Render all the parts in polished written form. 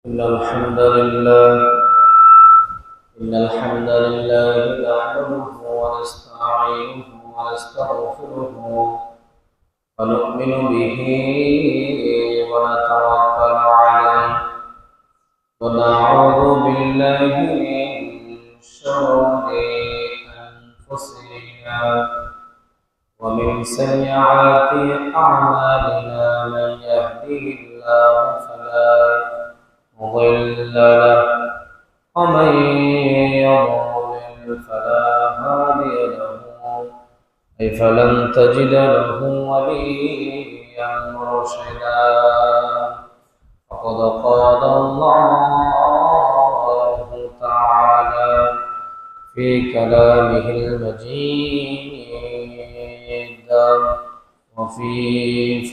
إن الحمد لله نحمده ونستعينه ونستغفره ونؤمن به ونتوكل عليه ونعوذ بالله من شرور أنفسنا ومن سيئات أعمالنا من يهده الله فلا مضل له ومن يضلل فلا هادي له فلن تجد له وليا مرشدا فقد قال الله تعالى في كلامه المجيد وفي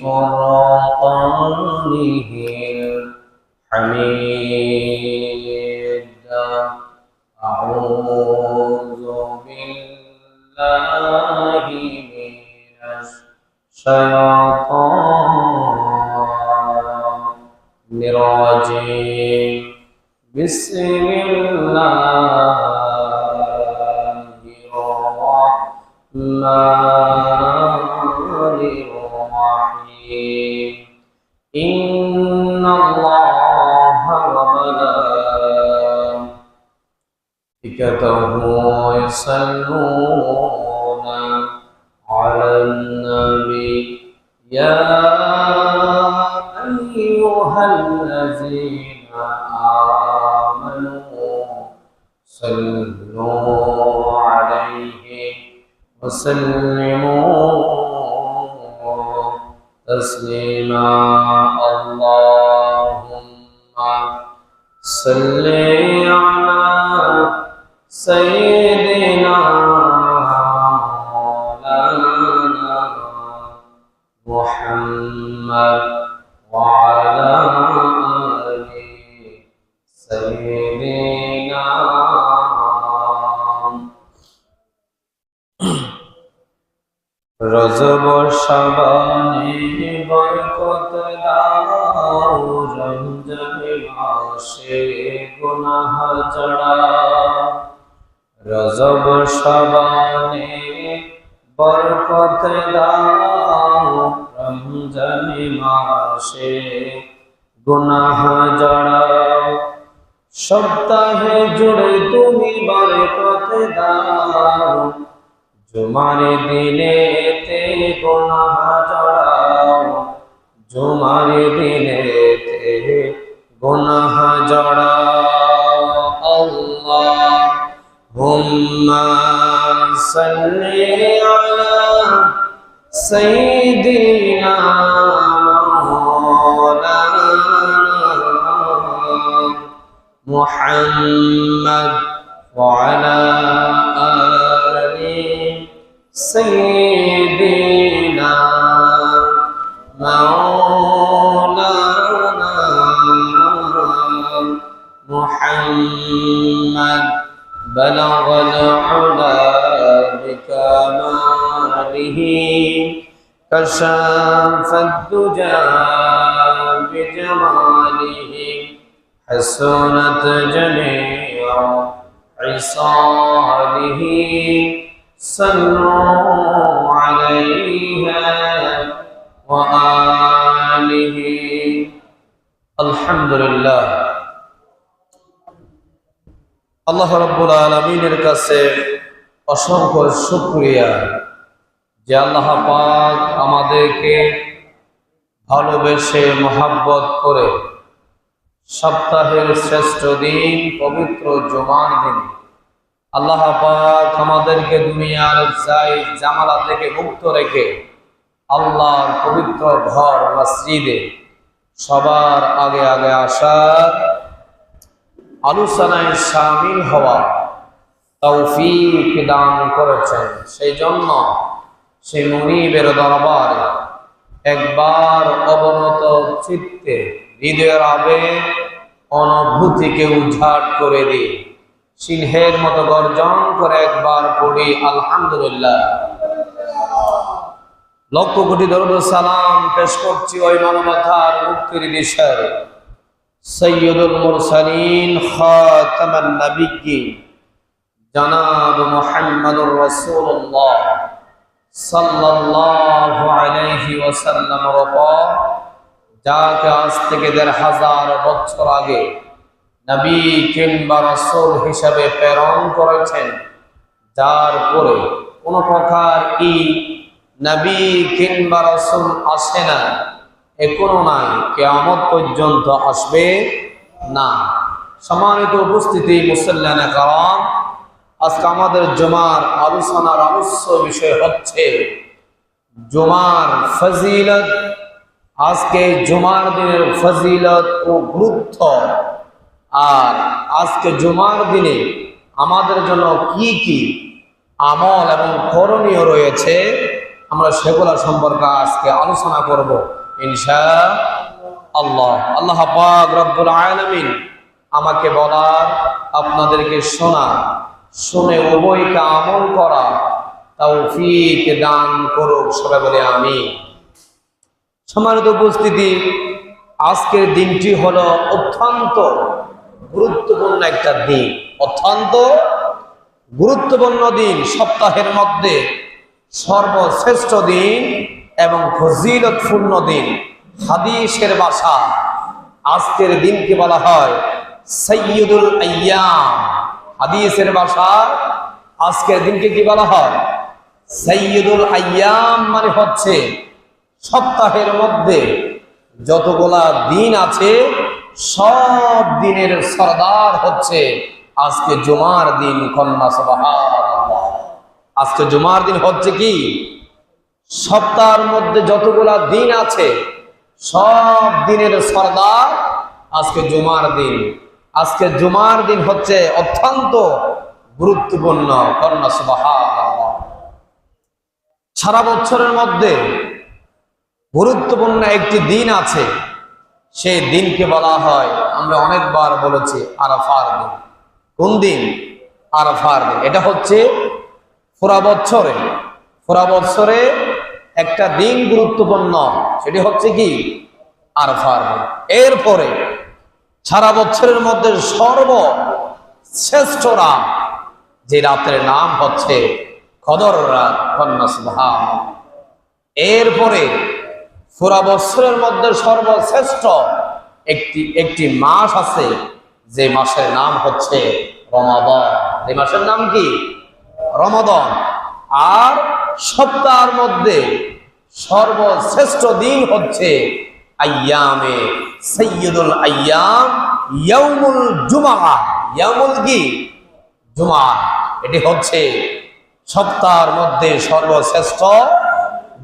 فرقانه حميد. أعوذ بالله من الشيطان الرجيم. بسم الله الرحمن الرحيم. إن الله وملائكته يصلون على النبي يا أيها الذين آمنوا صلوا عليه وسلموا تسليما. اللهم صل على سيدنا مولانا محمد وعلى آل سيدنا. রজব শাবানে বরকত দাও, রমজানে মাসে গুনাহ ঝাড়াও। রজব শাবানে বরকত দাও, রমজানে মাসে গুনাহ ঝাড়াও। সপ্তাহে জুড়ে তুমি বরকত দাও, জুমার দিনেতে গুনাহ ঝাড়াও। জুমার দিনেতে গুনাহ ঝাড়াও। আল্লাহুম্মা সাল্লি আলা সাইয়্যিদিনা মাওলানা মুহাম্মদ ওয়া আলা سيدنا مولانا محمد بلغ العلا بكماله كشف الدجى بجماله حسنت جميع عصاله صلوا عليها وآله. الحمدلله আল্লাহ রাব্বুল আলামিনের কাছে অসংখ্য শুকরিয়া যে আল্লাহ পাক আমাদেরকে ভালোবেসে মহব্বত করে সপ্তাহের শ্রেষ্ঠ দিন পবিত্র জুমার দিন আল্লাহ পাক আমাদেরকে দুনিয়ার জামালা থেকে মুক্ত রেখে আল্লাহর পবিত্র ঘর মসজিদে সবার আগে আগে আসার আলোচনায় শামিল হওয়া তৌফিক দান করেছেন। সেই জন্য সেই মুনিবের দরবারে একবার অবনত চিত্তে হৃদয়ের আবেগ অনুভূতিকে উজাড় করে দিই, সিংহের মতো গর্জন করে একবার পড়ি আলহামদুলিল্লাহ। লক্ষ কোটি দরুদ সালাম পেশ করছি ওই মানবতার মুক্তির দিশায় সৈয়দুল মুরসালিন খাতামান নবিয়্যিন জনাব মুহাম্মদুর রাসূলুল্লাহ সাল্লাল্লাহু আলাইহি ওয়াসাল্লামের উপর যাকে আজ থেকে ১৫০০ বছর আগে নবী কিংবা রাসূল হিসেবে প্রেরণ করেছেন, যার পরে কোনো প্রকার নবী কিংবা রাসূল আসে না, এখনো নাই, কিয়ামত পর্যন্ত আসবে না। সম্মানিত উপস্থিতি মুসল্লিয়ানে কেরাম, আজকে আমাদের জুমার আলোচনার আলোচ্য বিষয় হচ্ছে জুমার ফজিলত। আজকে জুমার দিনের ফজিলত ও গুরুত্ব, আর আজকে জুমার দিনে আমাদের জন্য কি কি আমল এবং করণীয় রয়েছে, আমরা সেগুলো সম্পর্কে আজকে আলোচনা করব ইনশাআল্লাহ। আল্লাহ পাক রব্বুল আলামিন আমাকে বলার, আপনাদেরকে শোনা, শুনে উভয়কে আমল করা তৌফিক দান করুক, সবাই বলে আমিন। সম্মানিত উপস্থিতি, আজকের দিনটি হলো অত্যন্ত গুরুত্বপূর্ণ একটা দিন, অত্যন্ত গুরুত্বপূর্ণ দিন, সপ্তাহের মধ্যে সর্বশ্রেষ্ঠ দিন এবং ফজিলতপূর্ণ দিন। হাদিসের ভাষা আজকের দিনকে বলা হয় সাইয়্যিদুল আইয়াম। হাদিসের ভাষা আজকের দিনকে কি বলা হয়? সাইয়্যিদুল আইয়াম, মানে হচ্ছে সপ্তাহের মধ্যে যতগুলা দিন আছে সব দিনের সরদার হচ্ছে আজকে জুমার দিন। কন্যা সুবহানাল্লাহ। আজকে জুমার দিন হচ্ছে কি, সপ্তাহের মধ্যে যতগুলা দিন আছে সব দিনের সরদার আজকে জুমার দিন। আজকে জুমার দিন হচ্ছে অত্যন্ত গুরুত্বপূর্ণ। কন্যা সুবহানাল্লাহ। সারা বছরের মধ্যে গুরুত্বপূর্ণ একটি দিন আছে, সেই দিনকে বলা হয়, আমরা অনেকবার বলেছি, আরাফার দিন। কোন দিন? আরাফার দিন। এটা হচ্ছে পুরা বছরে একটা দিন গুরুত্বপূর্ণ, সেটি হচ্ছে কি, আরাফার দিন। এরপরে সারা বছরের মধ্যে সর্বশ্রেষ্ঠ রাত, যে রাতের নাম হচ্ছে কদর রাত। কন্যা সুবহানাল্লাহ। এরপরে পুরা বছরের মধ্যে সর্বশ্রেষ্ঠ একটি মাস আছে, যে মাসের নাম হচ্ছে রমাদান। এই মাসের নাম কি? রমাদান। আর সপ্তাহের মধ্যে সর্বশ্রেষ্ঠ দিন হচ্ছে আইয়ামে সাইয়্যিদুল আইয়াম ইয়াউমুল জুমআ। ইয়াউমুল কি? জুমআ। এটি হচ্ছে সপ্তাহের মধ্যে সর্বশ্রেষ্ঠ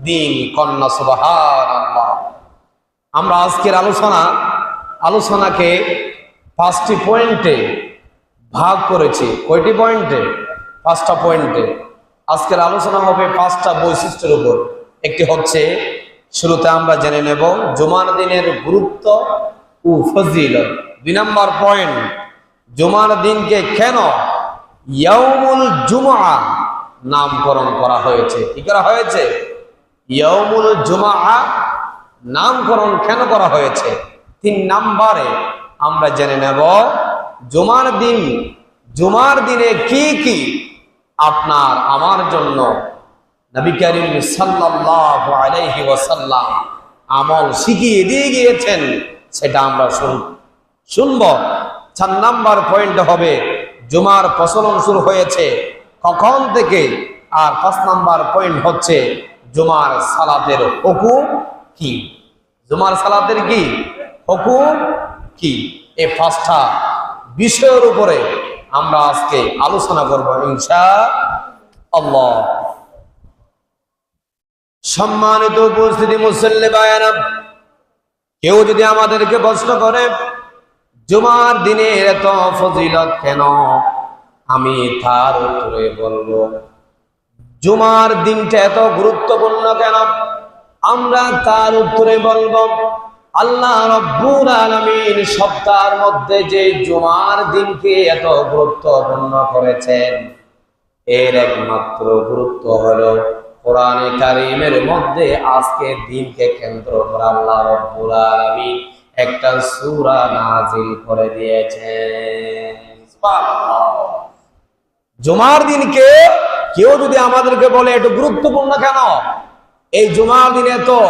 দিন। কন্যা সুবহানাল্লাহ। আমরা আজকের আলোচনাকে 5টি পয়েন্টে ভাগ করেছি। কয়টি পয়েন্টে? 5টা পয়েন্টে। আজকের আলোচনা হবে 5টা বৈশিষ্ট্যের উপর। একটি হচ্ছে, শুরুতে আমরা জেনে নেব জুমার দিনের গুরুত্ব ও ফজিলত। 2 নম্বর পয়েন্ট, জুমার দিনকে কেন ইয়াউমুল জুমআ নামকরণ করা হয়েছে। কি করা হয়েছে? ইয়াউমুল জুমআ নামকরণ কেন করা হয়েছে। 3 নম্বরে আমরা জেনে নেব জুমার দিনে কি কি আপনার আমার জন্য নবী করিম সাল্লাল্লাহু আলাইহি ওয়াসাল্লাম আমল শিখিয়ে দিয়ে গিয়েছেন, সেটা আমরা শুনব। 4 নম্বর পয়েন্ট হবে জুমার প্রচলন শুরু হয়েছে কখন থেকে। আর 5 নম্বর পয়েন্ট হচ্ছে জুমার সালাতের হুকুম কি। জুমার সালাতের কি হুকুম কি। এই 5টা বিষয়ের উপরে আমরা আজকে আলোচনা করব ইনশাআল্লাহ। সম্মানিত উপস্থিতি মুসল্লি ভাইরা, কেউ যদি আমাদেরকে প্রশ্ন করে জুমার দিনের এত ফজিলত কেন, আমি তার উত্তরে বলবো জুমার দিনটা এত গুরুত্বপূর্ণ কেন, আমরা তার উত্তরে বলবো আল্লাহ রাব্বুল আলামিন সপ্তাহের মধ্যে যে জুমার দিনকে এত গুরুত্বপূর্ণ করেছেন, এর একমাত্র গুরুত্ব হলো কোরআনে কারীমের মধ্যে আজকের দিনকে কেন্দ্র করে আল্লাহ রাব্বুল আলামিন একটা সূরা নাযিল করে দিয়েছেন। সুবহানাল্লাহ। জুমার দিনকে কেউ যদি আমাদেরকে বলে একটু গুরুত্বপূর্ণ কেন, এই জুমার দিনে তো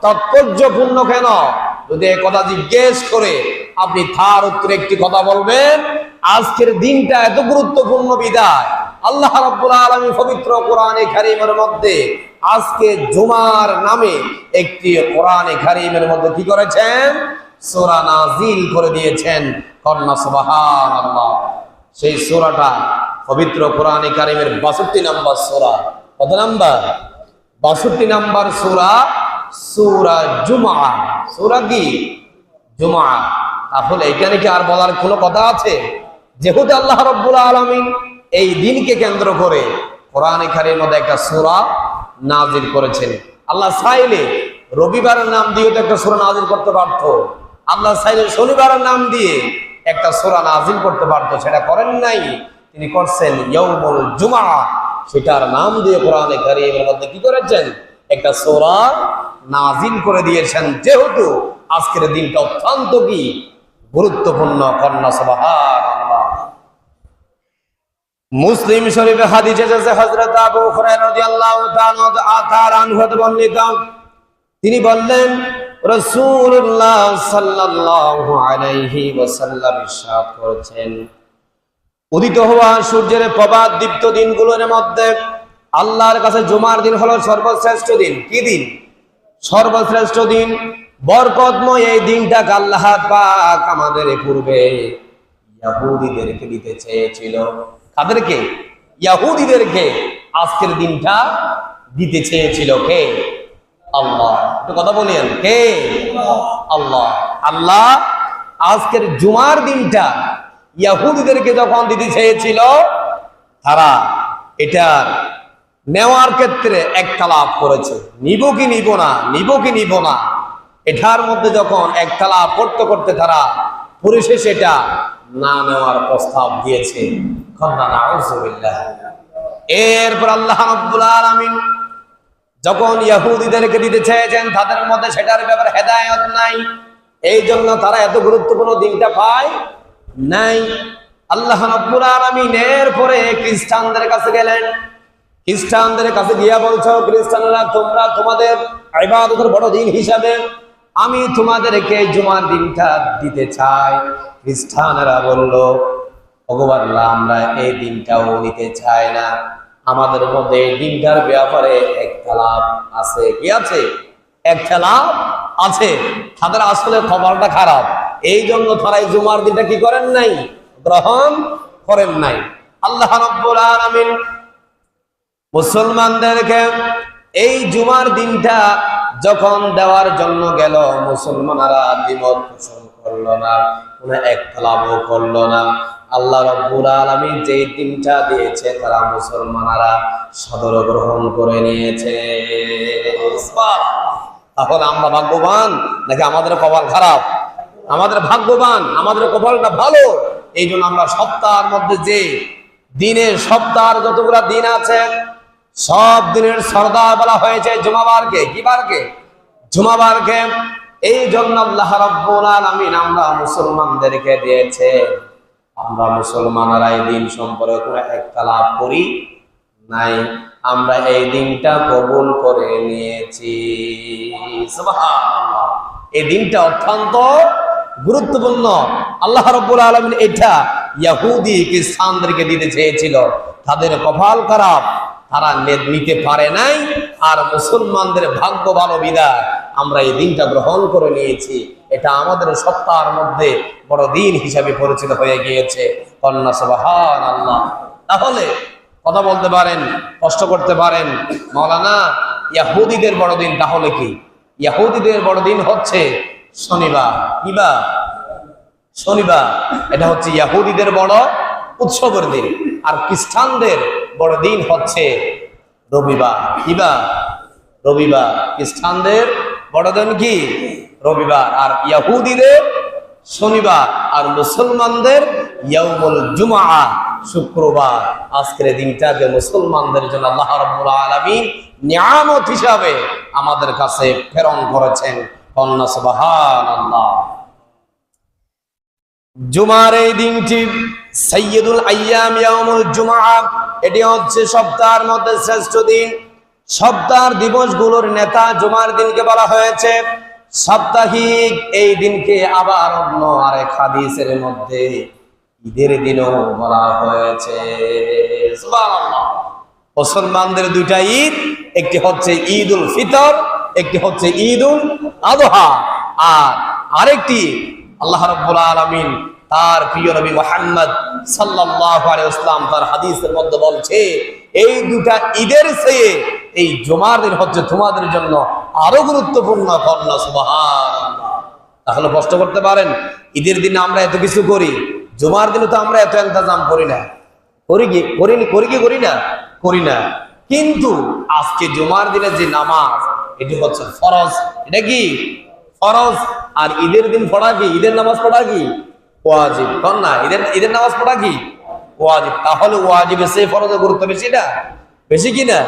তাৎপর্যপূর্ণ কেন, যদি এই কথা জিজ্ঞেস করে আপনি তার উত্তরে একটি কথা বলবেন, আজকের দিনটা এত গুরুত্বপূর্ণ বিদায় আল্লাহ রাব্বুল আলামিন পবিত্র কোরআনে কারীমের মধ্যে আজকে জুমার নামে একটি কোরআনে কারীমের মধ্যে কি করেছেন? সূরা নাযিল করে দিয়েছেন। কন্যা সুবহানাল্লাহ। সেই সূরাটা পবিত্র কোরআনে কারীমের 62 নম্বর সূরা। কত নাম্বার? 62 নম্বর সূরা, সূরা জুমআ। সূরা কি? জুমআ। তাহলে এখানে কি আর বলার কোনো কথা আছে? যেহেতু আল্লাহ রাব্বুল আলামিন এই দিনকে কেন্দ্র করে কোরআনে কারীমের মধ্যে একটা সূরা নাযিল করেছেন, আল্লাহ চাইলে রবিবারের নাম দিয়ে তো একটা সূরা নাযিল করতে পারতো, আল্লাহ চাইলে শনিবারের নাম দিয়ে একটা সূরা নাযিল করতে পারতো, সেটা করেন নাই। তিনি করছেন ইয়াউমুল জুমআ, সেটার নাম দিয়ে কোরআনে কারীমের মধ্যে কি করেছেন? একটা সূরা নাযিল করে দিয়েছেন, যেহেতু আজকের দিনটা অত্যন্ত কি গুরুত্বপূর্ণ। কন্যা সুবহানাল্লাহ। মুসলিম শরীফে হাদিস এসেছে, হযরত আবু হুরায়রা রাদিয়াল্লাহু তাআলা আনহু হতে বর্ণিত, তিনি বললেন রাসূলুল্লাহ সাল্লাল্লাহু আলাইহি ওয়াসাল্লাম ইরশাদ করেছেন, উদিত হওয়া সূর্যের প্রভাত দীপ্ত দিনগুলোর মধ্যে আল্লাহর কাছে জুমার দিন হলো সর্বশ্রেষ্ঠ দিন। কি দিন? সর্বশ্রেষ্ঠ দিন, বরকতময় এই দিনটাকে আল্লাহ পাক আমাদের পূর্বে ইহুদিদেরকে দিতে চেয়েছিল। কাদেরকে? ইহুদিদেরকে আজকের দিনটা দিতে চেয়েছিল কে? আল্লাহ। একটু কথা বলেন, কে? আল্লাহ। আল্লাহ আজকের জুমার দিনটা ইহুদিদেরকে যখন দিতে চেয়েছিল, তারা এটার নেওয়ার ক্ষেত্রে একতলাপ করেছে, নিব কি নিব না, নিব কি নিব না। এটার মধ্যে যখন একতলাপ করতে করতে তারা পরিশেষে এটা না নেওয়ার প্রস্তাব দিয়েছে। নাউযুবিল্লাহ। এরপর আল্লাহ রাব্বুল আলামিন যখন ইহুদিদেরকে দিতে চেয়েছেন, তাদের মধ্যে সেটার ব্যাপারে হেদায়েত নাই, এই জন্য তারা এত গুরুত্বপূর্ণ দিনটা পায় নাই। আল্লাহ রাব্বুল আলামিন এরপরে খ্রিস্টানদের কাছে গেলেন। খ্রিস্টানদের কাছে গিয়া বলছো, খ্রিস্টানরা তোমরা তোমাদের ইবাদতের বড় দিন হিসাবে আমি তোমাদেরকে জুমার দিনটা দিতে চাই। খ্রিস্টানরা বলল, ভগবান আল্লাহ, আমরা এই দিনটাও নিতে চাই না, আমাদের মধ্যে এই দিনটার ব্যাপারে একতলাপ আছে। কি আছে? একতলাপ আছে। তাদের আসলে খবরটা খারাপ, এই জন্য তারা এই জুমার দিনটা কি করেন নাই? গ্রহণ করেন নাই। আল্লাহ রাব্বুল আলামিন মুসলমানদেরকে এই জুমার দিনটা যখন দেওয়ার জন্য গেল, মুসলমানরা দ্বিমত পোষণ করলো না, কোনো একতলাপও করলো না। আল্লাহ রাব্বুল আলামিন যেই দিনটা দিয়েছে তারা মুসলমানরা সদর গ্রহণ করে নিয়েছে। তাহলে আমরা ভাগ্যবান নাকি আমাদের কপাল খারাপ? আমাদের ভাগ্যবান, আমাদের কপালটা ভালো। এই জন্য আমরা সপ্তাহের মধ্যে যে দিনের, সপ্তাহের যতগুলা দিন আছে সব দিনের সরদার বলা হয়েছে জুমাবারকে। কি বারকে? জুমাবারকে। এই জন্য আল্লাহ রাব্বুল আলামিন আমরা মুসলমানদেরকে দিয়েছে। আমরা মুসলমানরা এই দিন সম্পর্কে কোনো একতলাপ করি নাই, আমরা এই দিনটা কবুল করে নিয়েছি। সুবহানাল্লাহ। এই দিনটা অত্যন্ত গুরুত্বপূর্ণ। আল্লাহ রাব্বুল আলামিন এটা ইহুদি খ্রিস্টানদেরকে দিতে চেয়েছিল, তাদের কপাল খারাপ, তারা নিতে পারে নাই। আর মুসলমানদের ভাগ্য ভালো বিদায় আমরা এই দিনটা গ্রহণ করে নিয়েছি। এটা আমাদের সপ্তাহের মধ্যে বড় দিন হিসাবে পরিচিত হয়ে গিয়েছে। কন্যা সুবহানাল্লাহ। তাহলে কথা বলতে পারেন, কষ্ট করতে পারেন, মাওলানা ইহুদিদের বড় দিন তাহলে কি? ইহুদিদের বড় দিন হচ্ছে শনিবার। কিবা? শনিবার। এটা হচ্ছে ইহুদিদের বড় উৎসবের দিন। আর খ্রিস্টানদের বড় দিন হচ্ছে রবিবার। কিবা? রবিবার। খ্রিস্টানদের বড় দিন কি? রবিবার। আর ইহুদিদের শনিবার। আর মুসলমানদের ইয়াউমুল জুমআ, শুক্রবার। আজকের দিনটাকে মুসলমানদের জন্য আল্লাহ রাব্বুল আলামিন নিয়ামত হিসাবে আমাদের কাছে প্রেরণ করেছেন। কন্যা সুবহানাল্লাহ। জুমার এই দিনটি সাইয়্যিদুল আইয়াম ইয়াউমুল জুমআ, এটি হচ্ছে সপ্তাহের মধ্যে শ্রেষ্ঠ দিন। সপ্তাহের দিবসগুলোর নেতা জুমার দিনকে বলা হয়েছে। সাপ্তাহিক এই দিনকে আবার অন্য আরেক হাদিসের মধ্যে ঈদের দিনও বলা হয়েছে। সুবহানাল্লাহ। মুসলমানদের দুইটা ঈদ, একটি হচ্ছে ঈদুল ফিতর, একটি হচ্ছে ঈদুল আযহা, আর আরেকটি আল্লাহ রাব্বুল আলামিন তার প্রিয় নবী মুহাম্মদ সাল্লাল্লাহু আলাইহি ওয়াসাল্লাম তার হাদিসের মধ্যে বলছে, এই দুটা ঈদের চেয়ে এই জুমার দিন হচ্ছে তোমাদের জন্য আরো গুরুত্বপূর্ণ। কন্যা সুবহানাল্লাহ। তাহলে প্রশ্ন করতে পারেন, ঈদের দিন আমরা এত কিছু করি, জুমার দিনে তো আমরা এত ইন্তজাম করি না। করি না। কিন্তু আজকে জুমার দিনে যে নামাজ, এটি হচ্ছে ফরজ। এটা কি ফরজ। আর ঈদের দিন পড়া কি, ঈদের নামাজ পড়া কি ওয়াজিব। না, ঈদের নামাজ পড়া কি ওয়াজিব। তাহলে ওয়াজিবের চেয়ে ফরজের গুরুত্ব বেশি না? বেশি কিনা?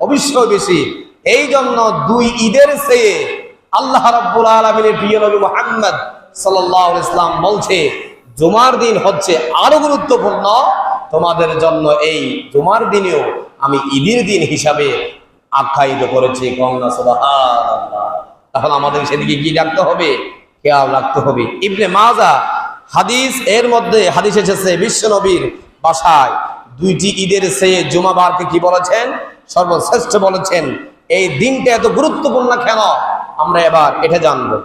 অবশ্যই বেশি। এই জন্য দুই ঈদের চেয়ে আল্লাহ রাব্বুল আলামিনের প্রিয় নবী মুহাম্মদ সাল্লাল্লাহু আলাইহি ওয়াসাল্লাম বলছে, জুমার দিন হচ্ছে আরো গুরুত্বপূর্ণ তোমাদের জন্য। এই জুমার দিনেও আমি ঈদের দিন হিসাবে আখ্যায়িত করেছি। কন্যা সুবহানাল্লাহ। তাহলে আমাদের সেদিকে কি রাখতে হবে? খেয়াল রাখতে হবে। ইবনে মাজাহ হাদিস, এর মধ্যে হাদিস এসেছে বিশ্ব নবীর ভাষায় দুইটি ঈদের চেয়ে জুমাবারকে কি বলেছেন? সর্বশ্রেষ্ঠ বলেছেন। এই দিনটা এত গুরুত্বপূর্ণ কেন, আমরা এবার এটা জানবো।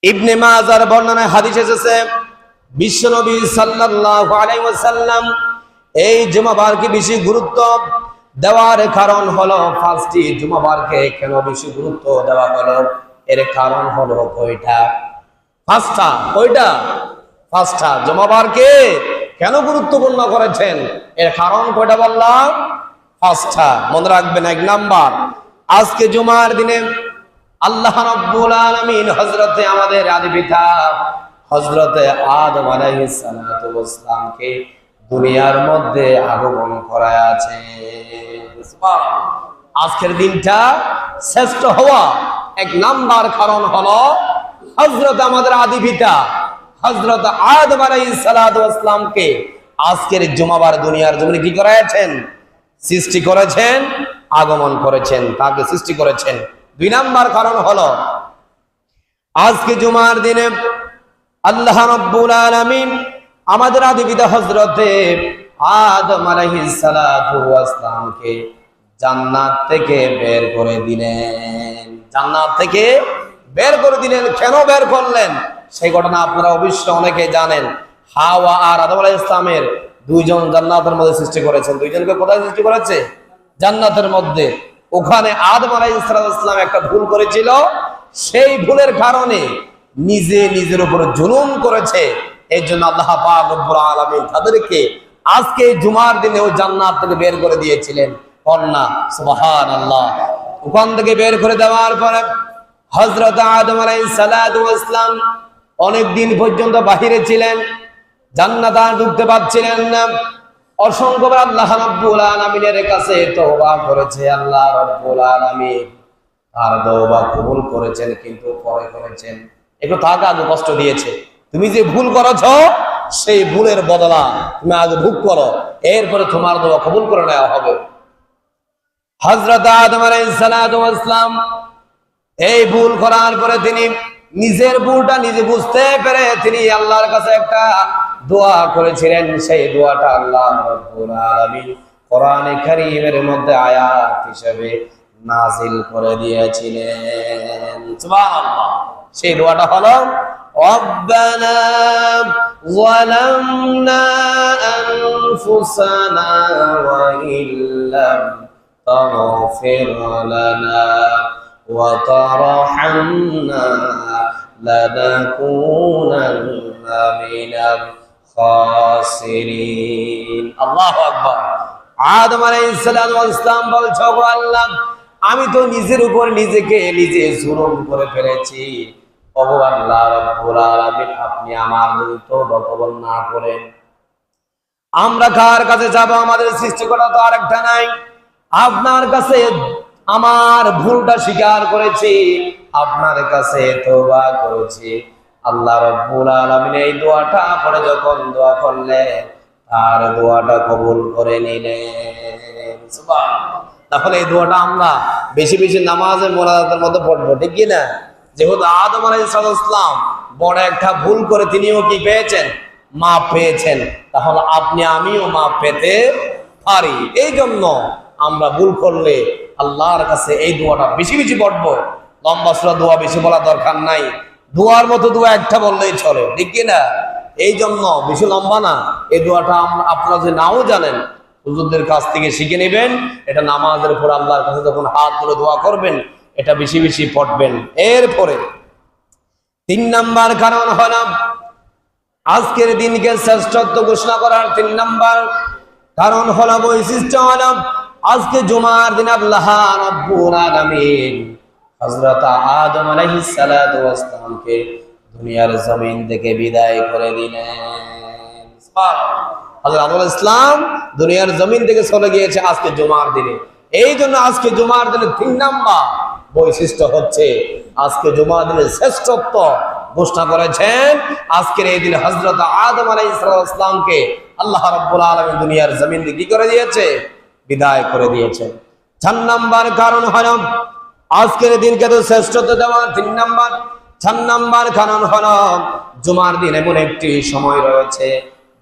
ইবনে মাজাহর বর্ণনায় হাদিস এসেছে, বিশ্ব নবী সাল্লাল্লাহু আলাইহি ওয়াসাল্লাম এই জুমাবারকে বেশি গুরুত্ব দেওয়ার কারণ হলো, ফার্স্টটি জুমাবারকে কেন বেশি গুরুত্ব দেওয়া হলো, এর কারণ হলো কয়টা? পাঁচটা। জুমাবারকে কেন গুরুত্বপূর্ণ করেছেন, এর কারণ কয়টা বললাম? পাঁচটা। মনে রাখবেন, 1 নাম্বার, আজকে জুমার দিনে আল্লাহ রাব্বুল আলামিন হযরতে আমাদের আদি পিতা হযরতে আদম আলাইহিস সালাতু ওয়াস সালামকে দুনিয়ার মধ্যে আগমন করায় আছে। আজকের দিনটা শ্রেষ্ঠ হওয়া 1 নাম্বার কারণ হলো হযরত আমাদের আদি পিতা হযরত আদম আলাইহিস সালাতু ওয়াস সালামকে আজকের জুমাবার দুনিয়ার জমিনে কি করায়ছেন? সৃষ্টি করেছেন, আগমন করেছেন, তাকে সৃষ্টি করেছেন। 2 নাম্বার কারণ হলো আজকে জুমার দিনে আল্লাহ রাব্বুল আলামিন আমাদের আদি পিতা হযরতে আদম আলাইহিস সালাতু ওয়াস সালামকে জান্নাত থেকে বের করে দিলেন। জান্নাত থেকে বের করে দিলেন। কেন বের করলেন সেই ঘটনা আপনারা অবশ্যই অনেকে জানেন। হাওয়া আর আদম আলাইহিস সালামের দুইজন জান্নাতের মধ্যে সৃষ্টি করেছেন। দুইজনকে কোথায় সৃষ্টি করেছে? জান্নাতের মধ্যে। ওখানে আদম আলাইহিস সালাম একটা ভুল করেছিল, সেই ভুলের কারণে নিজের উপর জুলুম করেছে। এই জন্য আল্লাহ পাক রব্বুল আলামিন তাদেরকে আজকে জুমার দিনে ওই জান্নাত থেকে বের করে দিয়েছিলেন। কন্যা সুবহানাল্লাহ। ওখান থেকে বের করে দেওয়ার পরে হযরত আদম আলাইহিস সালাতু ওয়াস সালাম অনেকদিন পর্যন্ত বাহিরে ছিলেন, জান্নাতে ঢুকতে পারছিলেন না। অসংখ্যবার আল্লাহ রাব্বুল আলামিনের কাছে তওবা করেছে। আল্লাহ রাব্বুল আলামিন তার তওবা কবুল করেছেন, কিন্তু পরে করেছেন একটু তাকে আগে কষ্ট দিয়েছে। তুমি যে ভুল করেছো সেই ভুলের বদলা তুমি আগে ভোগ করো, এরপরে তোমার দোয়া কবুল করে নেওয়া হবে। হযরত আদম আলাইহিস সালাতু ওয়াস সালাম এই ভুল করার পরে তিনি নিজের ভুলটা নিজে বুঝতে পেরে তিনি আল্লাহর কাছে একটা দোয়া করেছিলেন। সেই দোয়াটা আল্লাহ রাব্বুল আলামিন কোরআনে কারীমের মধ্যে আয়াত হিসেবে নাযিল করে দিয়েছিলেন। সুবহানাল্লাহ। সেই দোয়াটা হলো রব্বানা যালামনা আনফুসানা ওয়া ইল্লাম তাগফির লানা ওয়া তারহামনা লানাকুনান্না মিনাল খাসিরিন। আল্লাহু আকবার। আদম আলাইহিস সালাম বলছো, গো আল্লাহ, আমি তো নিজের উপর নিজে জুলুম করে ফেলেছি। ওগো আল্লাহ রাব্বুল আলামিন, আপনি আমার জন্য তওবা কবুল না করেন। আমরা কার কাছে যাব? আমাদের সৃষ্টিকর্তা তো আরেকটা নাই। আপনার কাছে আমার ভুলটা স্বীকার করেছি, আপনার কাছে তওবা করেছি। আল্লাহ রাব্বুল আলামিন এই দোয়াটা পড়ে যখন দোয়া করলে তার দোয়াটা কবুল করে নিলেন। সুবহানাল্লাহ। তাহলে এই দোয়াটা আমরা বেশি বেশি নামাজে মোনাজাতের মধ্যে পড়বো, ঠিক কি না? যেহেতু আদম আলাইহিস সালাম বড় একটা ভুল করে তিনিও কি পেয়েছেন? মাপ পেয়েছেন। তাহলে আপনি আমিও মাপ পেতে পারি। এই জন্য আমরা ভুল করলে আল্লাহর কাছে এই দোয়াটা বেশি বেশি পড়বো। লম্বা সূরা দোয়া বেশি বলা দরকার নাই, দোয়ার মতো দোয়া একটা বললেই চলে, ঠিক কি না? এই জন্য বেশি লম্বা না, এই দোয়াটা আপনারা যে নাও জানেন হুজুরদের কাছ থেকে শিখে নেবেন। এটা নামাজের পর আল্লাহর কাছে যখন হাত তুলে দোয়া করবেন এটা বেশি বেশি পড়বেন। এরপরে 3 নাম্বার কারণ হলো আজকের দিনকে শ্রেষ্ঠত্ব ঘোষণা করার 3 নাম্বার কারণ হলো বৈশিষ্ট্য হলো আজকে জুমার দিন আল্লাহ রাব্বুল আলামিন হযরত আদম আলাইহিস সালাতু ওয়াস সালামকে দুনিয়ার জমিন থেকে বিদায় করে দিলেন। হযরত আদম আলাইহিস সালাম দুনিয়ার জমিন থেকে চলে গিয়েছে আজকে জুমার দিনে। এই জন্য আজকে জুমার দিনে 3 নাম্বার বৈশিষ্ট্য হচ্ছে আজকে জুমার দিনের শ্রেষ্ঠত্ব ঘোষণা করেছেন। আজকের এই দিনে হযরত আদম আলাইহিস সালামকে আল্লাহ রাব্বুল আলামিন দুনিয়ার জমিন থেকে কি করে দিয়েছে? বিদায় করে দিয়েছেন। 4 নাম্বার কারণ হলো আজকের দিনকে তো শ্রেষ্ঠত্ব দেওয়া 3 নাম্বার। 4 নাম্বার কারণ হলো জুমার দিন এমন একটি সময় রয়েছে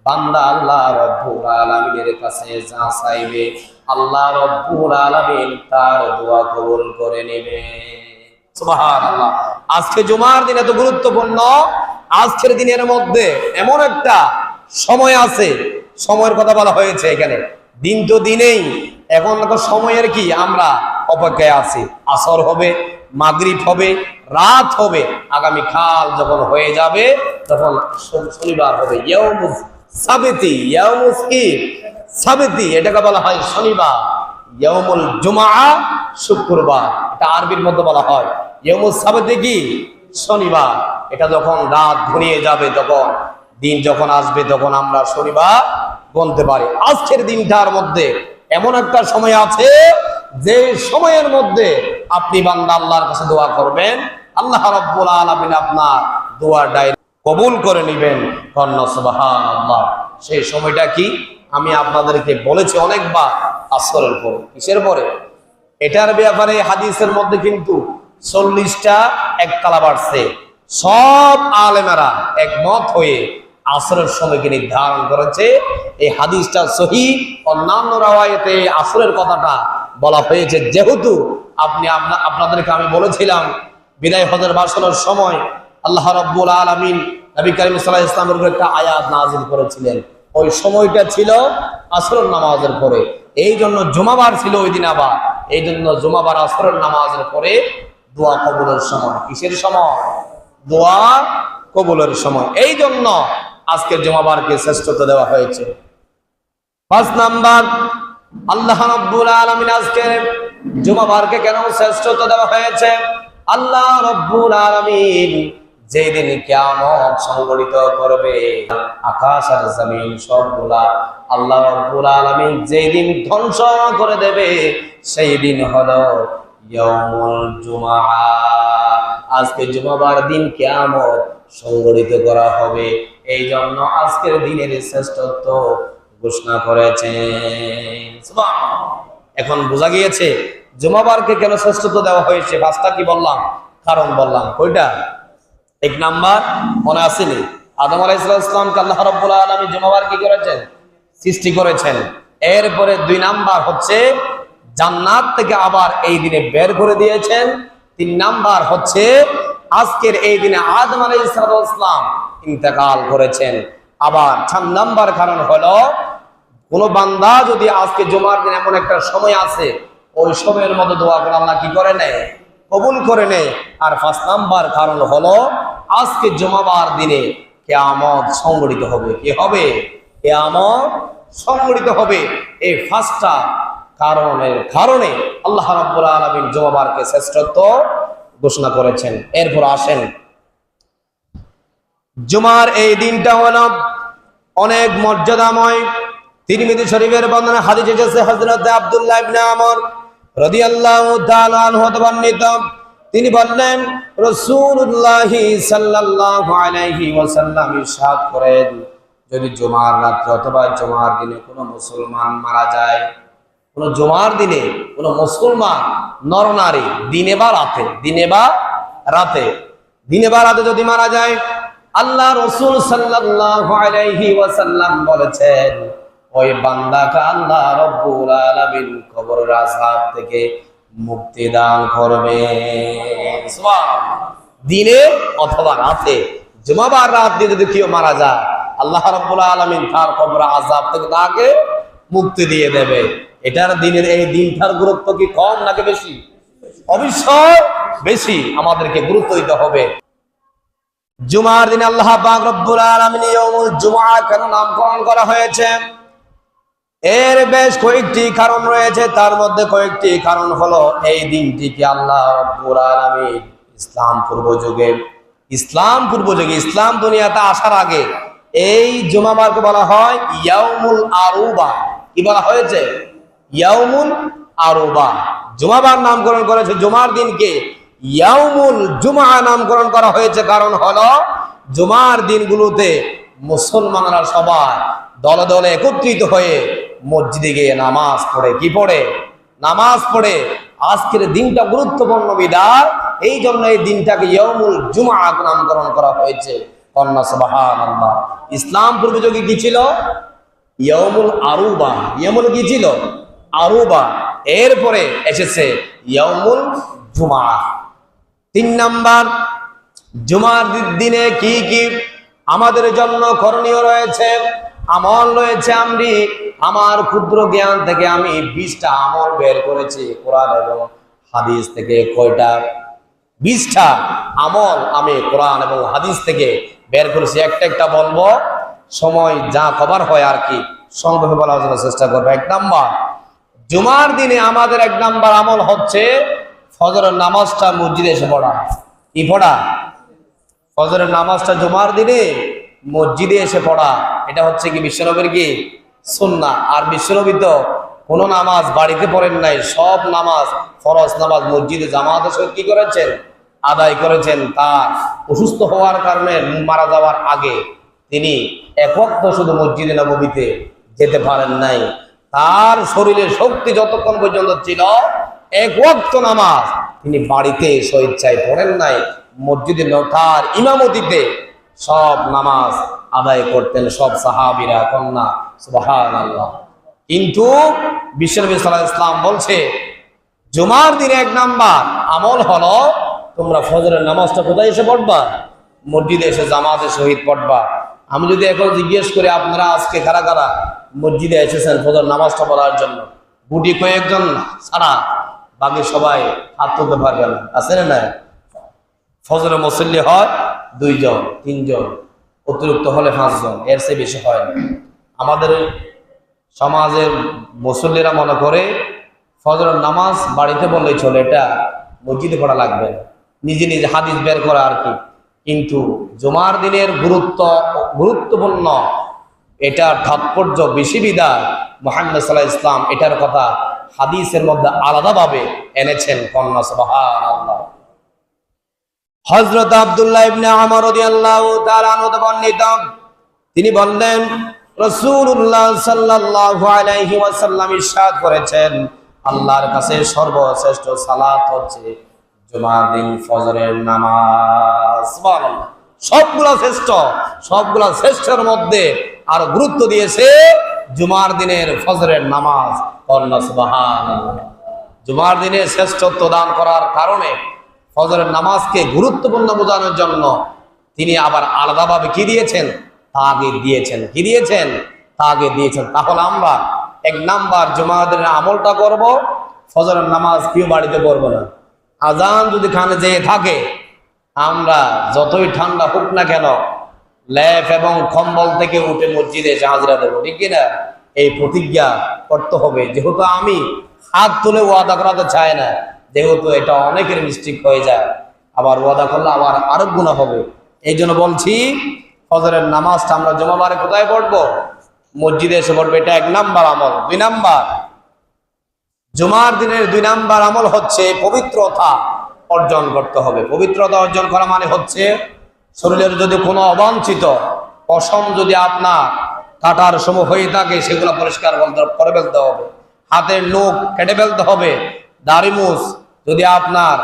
বান্দা আল্লাহ রাব্বুল আলামিনের কাছে যা চাইবে আল্লাহ রাব্বুল আলামিন তার দোয়া কবুল করে নেবে। সুবহানাল্লাহ। আজকে জুমার দিন এত গুরুত্বপূর্ণ। আজকের দিনের মধ্যে এমন একটা সময় আছে, সময়ের কথা বলা হয়েছে এখানে। দিন তো দিনেই, এখন তো সময়ের কি আমরা অপেক্ষায় আছি। আসর হবে, মাগরিব হবে, রাত হবে, আগামী কাল যখন হয়ে যাবে তখন শনিবার হবে। ইয়াউমুস সাবতি, ইয়াউমুস কি সাবতি, এটাকে বলা হয় শনিবার। ইয়াউমুল জুমআ শুক্রবার, এটা আরবির মধ্যে বলা হয়। ইয়াউমুস সাবতি কি শনিবার। এটা যখন রাত ঘনিয়ে যাবে তখন দিন যখন আসবে তখন আমরা শনিবার বলতে পারি। আজকের দিনটার মধ্যে এমন একটা সময় আছে যে সময়ের মধ্যে আপনি বান্দা আল্লাহর কাছে দোয়া করবেন, আল্লাহ রাব্বুল আলামিন আপনার দোয়ার ডাইরেক্ট কবুল করে নেবেন। সুবহানাল্লাহ। সেই সময়টা কি আমি আপনাদেরকে বলেছি অনেকবার, আসরের পরে। কিসের পরে? এটার ব্যাপারে হাদিসের মধ্যে কিন্তু 40টা একতলা বাড়ছে। সব আলেমেরা একমত হয়ে আসরের সময়কে নির্ধারণ করেছে। এই হাদিসটা সহিহ। অন্যান্য রাওয়ায়াতে আসরের কথাটা বলা হয়েছে। যেহেতু আপনাদেরকে আমি বলেছিলাম বিদায় হজের ভাষণের সময় আল্লাহ রাব্বুল আলামিন নবী করিম সাল্লাল্লাহু আলাইহি ওয়াসাল্লামের উপর একটা আয়াত নাযিল করেছিলেন। ওই সময়টা ছিল আসরের নামাজের পরে। এই জন্য জুমাবার ছিল ওই দিন। আবার এই জন্য জুমাবার আসরের নামাজের পরে দোয়া কবুলের সময়। কিসের সময়? দোয়া কবুলের সময়। এই জন্য আজকের জুমাবারকে শ্রেষ্ঠত্ব দেওয়া হয়েছে। 5 নাম্বার, আল্লাহ রাব্বুল আলামিন আজকের জুমাবারকে কেন শ্রেষ্ঠত্ব দেওয়া হয়েছে? আল্লাহ রাব্বুল আলামিন যেদিন কিয়ামত সংঘটিত করবে, আকাশ আর জমিন সবগুলা আল্লাহ রাব্বুল আলামিন যেদিন ধ্বংস করে দেবে সেই দিন হলো ইয়াউমুল জুমআ। আজকে জুমাবার দিন কিয়ামত সংঘটিত করা হবে। এই জন্য আজকের দিনের শ্রেষ্ঠত্ব ঘোষণা করেছেন। সুবহানাল্লাহ। এখন বোঝা গিয়েছে জুমাবারকে কেন শ্রেষ্ঠত্ব দেওয়া হয়েছে। 5টা কি বললাম? কারণ বললাম। কয়টা? 1 নাম্বার মনে আসেনি? আদম আলাইহিস সালামকে আল্লাহ রাব্বুল আলামিন জুমাবার কি করেছেন? সৃষ্টি করেছেন। এরপরে 2 নাম্বার হচ্ছে জান্নাত থেকে আবার এই দিনে বের করে দিয়েছেন। 3 নাম্বার হচ্ছে আজকের এই দিনে আদম আলাইহিস সালাম ইন্তেকাল করেছেন। আবার 4 নাম্বার কারণ হলো কোন বান্দা যদি আজকে জুমার দিন এমন একটা সময় আছে ওই সময়ের মধ্যে দোয়া করে আল্লাহ কি করে নেয়? কবুল করে নেয়। আর 5 নাম্বার কারণ হলো আজকে জুমাবার দিনে কিয়ামত সংঘটিত হবে। কি হবে? কিয়ামত সংঘটিত হবে। এই 5টা কারণের কারণে আল্লাহ রাব্বুল আলামিন জুমাবারকে শ্রেষ্ঠত্ব ঘোষণা করেছেন। এরপর আসেন, জুমার এই দিনটা হলো অনেক মর্যাদাময়। তিরমিজি শরীফের বর্ণনা হাদিস এসেছে হযরত আব্দুল্লাহ ইবনে আমর রাদিয়াল্লাহু তাআলা আনহু হতে বর্ণিত। তিনি বললেন, রাসূলুল্লাহ সাল্লাল্লাহু আলাইহি ওয়াসাল্লাম ইরশাদ করেন, যদি জুমার রাত্রে অথবা জুমার দিনে কোনো মুসলমান মারা যায়, কোনো জুমার দিনে কোনো মুসলমান নরনারী দিনে বা রাতে যদি মারা যায়, আল্লাহ রাসূল সাল্লাল্লাহু আলাইহি ওয়াসাল্লাম বলেছেন, ওই বান্দাকে আল্লাহ রাব্বুল আলামিন কবরের আযাব থেকে মুক্তি দান করবে। সুবহানাল্লাহ। দিনে অথবা রাতে, জুমাবার রাত দিয়ে যদি কেউ মারা যায়, আল্লাহ রাব্বুল আলামিন তার কবরের আযাব থেকে তাকে মুক্তি দিয়ে দেবে। এটার দিনের এই দিনটার গুরুত্ব কি কম নাকি বেশি? অবশ্যই বেশি। আমাদেরকে গুরুত্ব দিতে হবে। জুমার দিনে আল্লাহ পাক রব্বুল আলামিন ইয়াউমুল জুমআ কেন নামকরণ করা হয়েছে? এর বেশ কয়েকটি কারণ রয়েছে। তার মধ্যে কয়েকটি কারণ হলো, এই দিনটিকে আল্লাহ রব্বুল আলামিন ইসলাম পূর্ব যুগে, ইসলাম দুনিয়াতে আসার আগে এই জুমাবারকে বলা হয় ইয়াউমুল আরুবা। কি বলা হয়েছে? ইয়াউমুল আরুবা। জুমাবার নামকরণ করেছে, জুমার দিনকে ইয়াউমুল জুমআ নামকরণ করা হয়েছে। কারণ হলো, জুমার দিনগুলোতে মুসলমানরা সবাই দলে দলে একত্রিত হয়ে মসজিদে গিয়ে নামাজ পড়ে। কি পড়ে? নামাজ পড়ে। আজকের দিনটা গুরুত্বপূর্ণ বিধায় এই জন্য এই দিনটাকে ইয়াউমুল জুমআ নামকরণ করা হয়েছে। কন্যা সুবহানাল্লাহ। ইসলাম পূর্ব যুগে কি ছিল? ইয়াউমুল আরুবা। ইয়াউমুল কি ছিল? আরুবা। এরপরে এসেছে ইয়াউমুল জুমআ। 3 নাম্বার, জুমার দিনে কি কি আমাদের জন্য করণীয় রয়েছে, আমল রয়েছে। আমি আমার ক্ষুদ্র জ্ঞান থেকে আমি 20টা আমল বের করেছি কোরআন এবং হাদিস থেকে। কয়টা? 20টা আমল আমি কোরআন এবং হাদিস থেকে বের করেছি। একটা বলবো, সময় যা কভার হয় আর কি সংক্ষেপে বলার জন্য চেষ্টা করবো। 1 নাম্বার, জুমার দিনে আমাদের 1 নাম্বার আমল হচ্ছে ফজরের নামাজটা মসজিদে এসে পড়া। কি পড়া? ফজরের নামাজটা জুমার দিনে মসজিদে এসে পড়া। এটা হচ্ছে কি বিশ্বনবীর কি সুন্নাহ। আর বিশ্বনবী তো কোনো নামাজ বাড়িতে পড়েন নাই, সব নামাজ, ফরজ নামাজ মসজিদে জামাতের সহিত কি করেছেন? আদায় করেছেন। তার অসুস্থ হওয়ার কারণে মারা যাওয়ার আগে তিনি এক ওয়াক্ত শুধু মসজিদে নববীতে যেতে পারেন নাই। তার শরীরের শক্তি যতক্ষণ পর্যন্ত ছিল, এক ওয়াক্ত নামাজ তিনি বাড়িতে স্বেচ্ছায় পড়েন নাই, মসজিদে তার ইমামতিতে সব নামাজ আদায় করতেন সব সাহাবীরা। কন্যা সুবহানাল্লাহ। কিন্তু বিশ্বনবী সাল্লাল্লাহু আলাইহি ওয়াসাল্লাম বলছে, জুমার দিনে 1 নাম্বার আমল হলো, তোমরা ফজরের নামাজটা কোথায় এসে পড়বা? মসজিদে এসে জামাতের সহিত পড়বা। আমি যদি এখন জিজ্ঞেস করি, আপনারা আজকে কারা কারা মসজিদে এসেছেন ফজর নামাজটা পড়ার জন্য? গুটি কয়েকজন ছাড়া বাকি সবাই হাত তুলতে পারবে না। আছে না? ফজরে মুসল্লি হয় 2 জন 3 জন, অতিরিক্ত হলে 5 জন, এর চেয়ে বেশি হয় না। আমাদের সমাজের মুসল্লিরা মনে করে ফজরের নামাজ বাড়িতে বললেই চলে, এটা মসজিদে পড়া লাগবে না, নিজে নিজে হাদিস বের করা আর কি। কিন্তু জুমার দিনের গুরুত্বপূর্ণ, এটা তাৎপর্য বেশি বিধায় মুহাম্মদ সাল্লাল্লাহু আলাইহি ওয়াসাল্লাম এটার কথা হাদিসের মধ্যে আলাদাভাবে এনেছেন। কন্যা সুবহানাল্লাহ। হযরত আব্দুল্লাহ ইবনে আমর রাদিয়াল্লাহু তাআলা আনহু বর্ণিত, তিনি বললেন, রাসূলুল্লাহ সাল্লাল্লাহু আলাইহি ওয়াসাল্লাম ইরশাদ করেছেন, আল্লাহর কাছে সর্বশ্রেষ্ঠ সালাত হচ্ছে জুমার দিন ফজরের নামাজ। সুবহানাল্লাহ। সবগুলা শ্রেষ্ঠের মধ্যে আর গুরুত্ব দিয়েছে জুমার দিনের ফজরের নামাজ। কন্যা সুবহানাল্লাহ। জুমার দিনে শ্রেষ্ঠত্ব দান করার কারণে ফজরের নামাজকে গুরুত্বপূর্ণ বোঝানোর জন্য তিনি আবার আলাদাভাবে কি দিয়েছেন? তাগিদ দিয়েছেন। কি দিয়েছেন? তাগিদ দিয়েছেন। তাহলে আমরা 1 নাম্বার জুমার দিনের আমলটা করব, ফজরের নামাজ কেউ বাড়িতে পড়বো না। আজান যদি কানে যেয়ে থাকে, আমরা যতই ঠান্ডা হোক না কেন লেপ এবং কম্বল থেকে উঠে মসজিদে এসে হাজিরা দেবো। ঠিক কিনা? এই প্রতিজ্ঞা করতে হবে। যেহেতু আমি হাত তুলে ওয়াদা করাতে চাই না, যেহেতু এটা অনেকের মিস্টেক হয়ে যায়, আবার ওয়াদা করলে আবার আরো গুনাহ হবে। এই জন্য বলছি, ফজরের নামাজটা আমরা জুমাবারে কোথায় পড়বো? মসজিদে এসে পড়বো। এটা 1 নাম্বার আমল। 2 নাম্বার, জুমার দিনের 2 নাম্বার আমল হচ্ছে পবিত্রতা। অর্জন করতে হবে। পবিত্রতা অর্জন করা মানে হচ্ছে শরীরের যদি কোনো অবাঞ্ছিত পশম যদি আপনার কাটার সময় হয়ে থাকে সেগুলো পরিষ্কার করে ফেলতে হবে, হাতের নখ কেটে ফেলতে হবে, দাড়ি মুছ যদি আপনার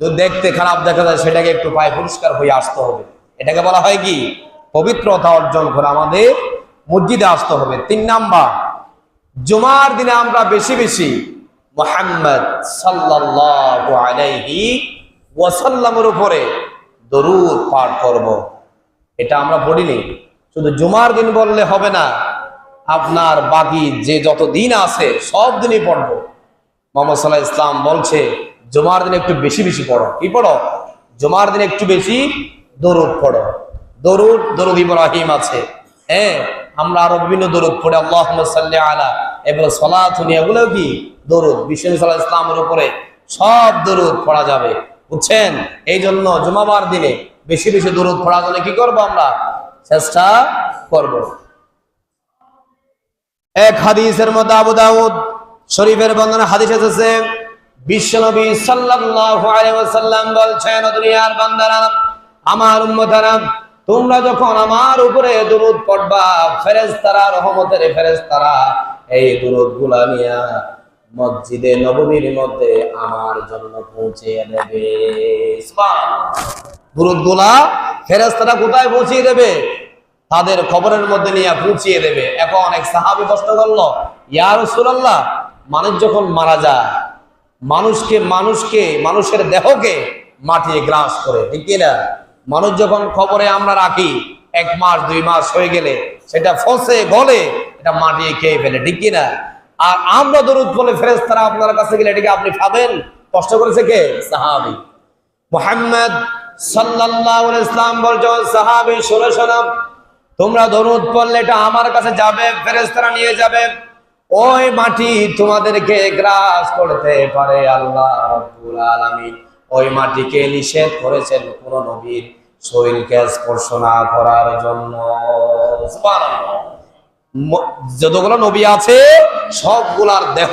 যদি দেখতে খারাপ দেখা যায় সেটাকে একটু পায়ে পরিষ্কার হয়ে আসতে হবে। এটাকে বলা হয় কি? পবিত্রতা অর্জন করে আমাদের মসজিদে আসতে হবে। 3 নাম্বার, জুমার দিনে আমরা বেশি বেশি মুহাম্মদ সাল্লাল্লাহু আলাইহি ওয়াসাল্লামের উপরে দরুদ পাঠ করব। এটা আমরা পড়িনি, শুধু জুমার দিন বললে হবে না, আপনার বাকি যে যত দিন আছে সব দিনই পড়বো। মুহাম্মদ সাল্লাল্লাহু আলাইহি ইসলাম বলছে জুমার দিনে একটু বেশি বেশি পড়ো। কি পড়ো? জুমার দিনে একটু বেশি দরুদ পড়ো। দরুদ ইব্রাহিম আছে, আমরা আরো বিভিন্ন দরুদ পড়ে আল্লাহুম্মা সাল্লি আলা, এগুলো সালাতুন, এগুলো কি দরুদ বিষ্ণু সাল্লাল্লাহু আলাইহি ইসলামের উপরে সব দরুদ পড়া যাবে, বুঝছেন? এই জন্য জুমাবার দিনে বেশি বেশি দরুদ পড়ার জন্য কি করব? আমরা চেষ্টা করব। এক হাদিসের মধ্যে আবু দাউদ শরীফের বর্ণনা হাদিস এসেছে, বিশ্বনবী সাল্লাল্লাহু আলাইহি ওয়াসাল্লাম বলছেন, দুনিয়ার বান্দারা, আমার উম্মতেরা, তোমরা যখন আমার উপরে দরুদ পড়বা, ফেরেশতারা, রহমতের ফেরেশতারা এই দরুদগুলা নিয়ে মসজিদে নববীর মধ্যে আমার জন্য পৌঁছে দেবে। সুবহানাল্লাহ। দরুদগুলা ফেরেশতারা কোথায় পৌঁছিয়ে দেবে? তাদের কবরের মধ্যে নিয়ে পৌঁছিয়ে দেবে। এখন এক সাহাবী প্রশ্ন করলো, ইয়া রাসূলুল্লাহ, মানুষ যখন মারা যায়, মানুষের দেহকে মাটি গ্রাস করে, ঠিক কিনা? মানুষ যখন কবরে আমরা রাখি 1 মাস 2 মাস হয়ে গেলে সেটা ফসে গলে এটা মাটি খেয়ে ফেলে, ঠিক কিনা? আর আমরা দরুদ বলে ফেরেশতারা আপনার কাছে গেলে এটাকে আপনি পাবেন? কষ্ট করেছে কে? সাহাবী। মুহাম্মদ সাল্লাল্লাহু আলাইহি ওয়াসাল্লাম বলছেন, সাহাবী শুনে শোনো, তোমরা দরুদ পড়লে এটা আমার কাছে যাবে, ফেরেশতারা নিয়ে যাবে, ওই মাটি তোমাদেরকে গ্রাস করতে পারে। আল্লাহ রাব্বুল আলামিন ওই মাটিকে নিষেধ করেছেন কোন নবীর শরীরকে স্পর্শ না করার জন্য। সুবহানাল্লাহ। যতগুলো নবী আছে সবগুলার দেহ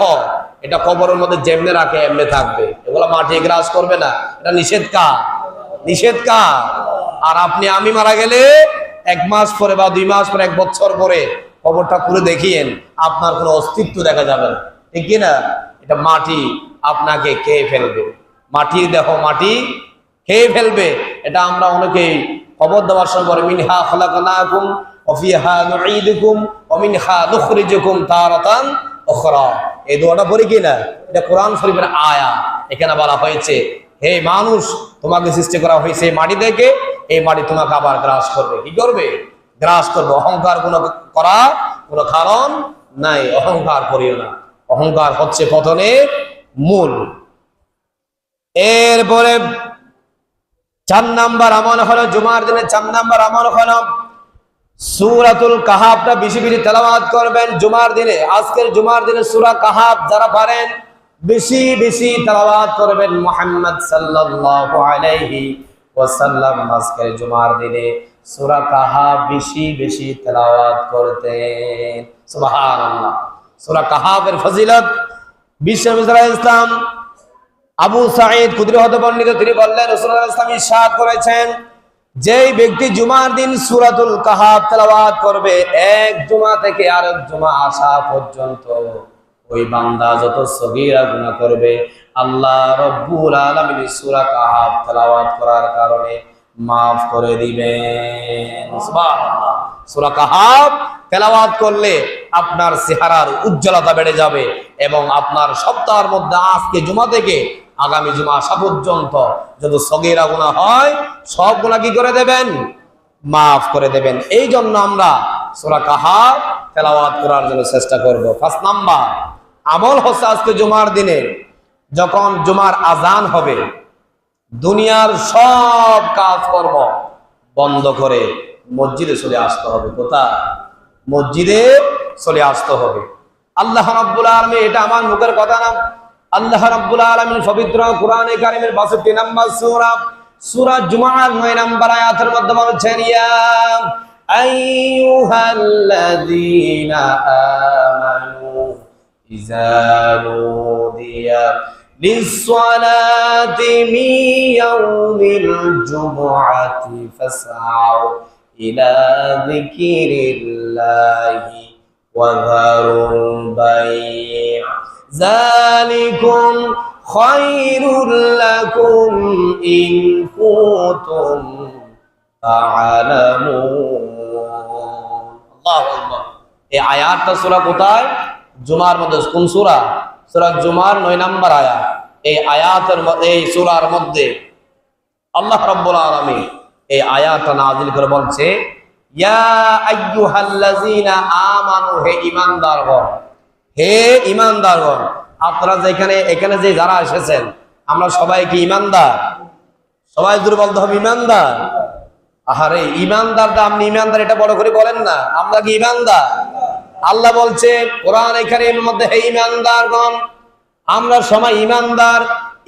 এটা কবরের মধ্যে যেমনে রাখে এমনি থাকবে, এগুলো মাটি গ্রাস করবে না। এটা নিষেধ কার? নিষেধ কার? আর আপনি আমি মারা গেলে 1 মাস পরে বা 2 মাস পরে 1 বছর পরে কবরটা খুলে দেখিয়েন, আপনার কোনো অস্তিত্ব দেখা যাবে না, ঠিক কিনা? এটা মাটি আপনাকে খেয়ে ফেলবে, মাটির দেহ মাটি খেয়ে ফেলবে। এটা আমরা অনেকেই কবর দেওয়ার সময় বলে, মিনহা খালাকনাকুম ওয়া ফিহা নুঈদুকুম ওয়া মিনহা নুখরিজুকুম তারাতান উখরা। এই দোয়াটা পড়ি কিনা? এটা কোরআন শরীফের আয়াত। এখানে বলা হয়েছে, হে মানুষ, তোমাকে সৃষ্টি করা হয়েছে মাটি থেকে, এই মাটি তোমাকে আবার গ্রাস করবে। কি করবে? গ্রাস করবে। অহংকার করার কোনো কারণ নাই, অহংকার করিও না। অহংকার হচ্ছে পতনের মূল। এরপরে 4 নাম্বার আমল হলো, জুমার দিনে 4 নাম্বার আমল হলো সূরাতুল কাহাফটা বেশি বেশি তেলাওয়াত করবেন জুমার দিনে। আজকের জুমার দিনে সূরা কাহাফ যারা পারেন বেশি বেশি তেলাওয়াত করবেন। মুহাম্মদ সাল্লাল্লাহু আলাইহি ওয়াসাল্লাম আজকের জুমার দিনে সূরা কাহাফ বেশি বেশি তেলাওয়াত করতেন। সুবহানাল্লাহ। সূরা কাহাফের ফজিলত বিশ্বনবী সাল্লাল্লাহু আলাইহি ওয়াসাল্লাম আবু সাঈদ খুদরি হতে বর্ণিত, তিনি বললেন, রাসূলুল্লাহ সাল্লাল্লাহু আলাইহি ওয়াসাল্লাম ইরশাদ করেছেন, যেই ব্যক্তি জুমার দিন সূরাতুল কাহাফ তেলাওয়াত করবে, এক জুমা থেকে আরেক জুমা আসা পর্যন্ত ওই বান্দা যত সগীরা গুনাহ করবে আল্লাহ রাব্বুল আলামিন সূরা কাহাফ তেলাওয়াত করার কারণে মাফ করে দিবেন। সুবহানাল্লাহ। সূরা কাহাফ তেলাওয়াত করলে আপনার চেহারার উজ্জ্বলতা বেড়ে যাবে এবং আপনার সপ্তাহের মধ্যে আজকে জুমা থেকে আগামী জুমা আসা পর্যন্ত যত সগীরা গুনাহ হয় সব গুনাহ কি করে দেবেন? মাফ করে দেবেন। এই জন্য আমরা সূরা কাহাফ তেলাওয়াত করার জন্য চেষ্টা করব। 5 নাম্বার আমল হচ্ছে আজকে জুমার দিনে যখন জুমার আজান হবে, দুনিয়ার সব কাজকর্ম বন্ধ করে মসজিদে চলে আসতে হবে। কোথায়? মসজিদে চলে আসতে হবে। আল্লাহ রাব্বুল আলামিন, এটা আমার মুখের কথা না, আল্লাহ রাব্বুল আলামিন পবিত্র কোরআনে কারীমের 62 নম্বর সূরা জুমার 9 নম্বর আয়াতের মধ্যে বলেছেন, ইয়া আইয়ুহাল্লাযীনা আমানু ইযা নুদিয়া লিসসালাতি মিন ইয়াউমিল জুমআতি ফাসআউ ইলা যিকিরিল্লাহি ওয়া যারুল বাই' যালিকুম খায়রুল লাকুম ইন কুনতুম তা'লামুন। আল্লাহু আকবার। এই আয়াতটা সূরা কোথায়? জুমার মধ্যে। কোন সূরা? সূরা জুমার 9 নম্বর আয়াত। এই আয়াতের এই সূরার মধ্যে আল্লাহ রাব্বুল আলামিন এই আয়াতটা নাযিল করে বলছে, ইয়া আইয়ুহাল্লাযীনা আমানু, হে ঈমানদারগণ, হে ঈমানদারগণ। আপনারা এখানে যে যারা এসেছেন, আমরা সবাই কি ঈমানদার? সবাই দুর্বল হবে ঈমানদার। আহারে ঈমানদারটা, আপনি ঈমানদার এটা বড় করে বলেন না, আমরা কি ঈমানদার? আল্লাহ বলছে কোরআন কারীমের মধ্যে, হে ঈমানদারগণ, আমরা সবাই ঈমানদার।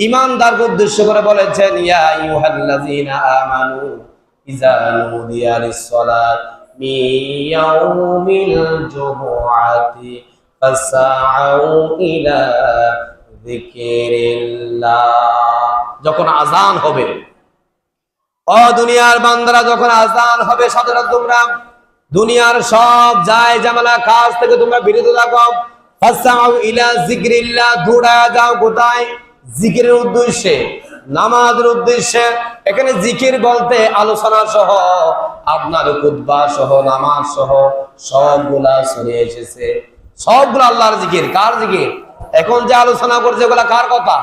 ঈমানদারকে উদ্দেশ্য করে বলেছেন, ইয়া আইয়ুহাল্লাযীনা আমানু ইযা নুদিয়া লিস-সালাত মিন ইয়াউমিল জুমআতি ফাসআউ ইলা যিকিরিল্লাহ। যখন আযান হবে, ও দুনিয়ার বান্দারা, যখন আযান হবে, সাথে তোমরা দুনিয়ার সব যায় জামালা কাজ থেকে তোমরা বিরত থাকো। ফাসআউ ইলা যিকিরিল্লাহ, দৌড়ায় যাও কোথায়? জিকিরের উদ্দেশ্যে, নামাজের উদ্দেশ্যে। এখানে জিকির বলতে আলোচনা সহ, আপনার খুতবা সহ, নামাজ সহ সবগুলা চলে এসেছে। সবগুলো আল্লাহর জিকির। কার জিকির? এখন যে আলোচনা করছে এগুলা কার কথা?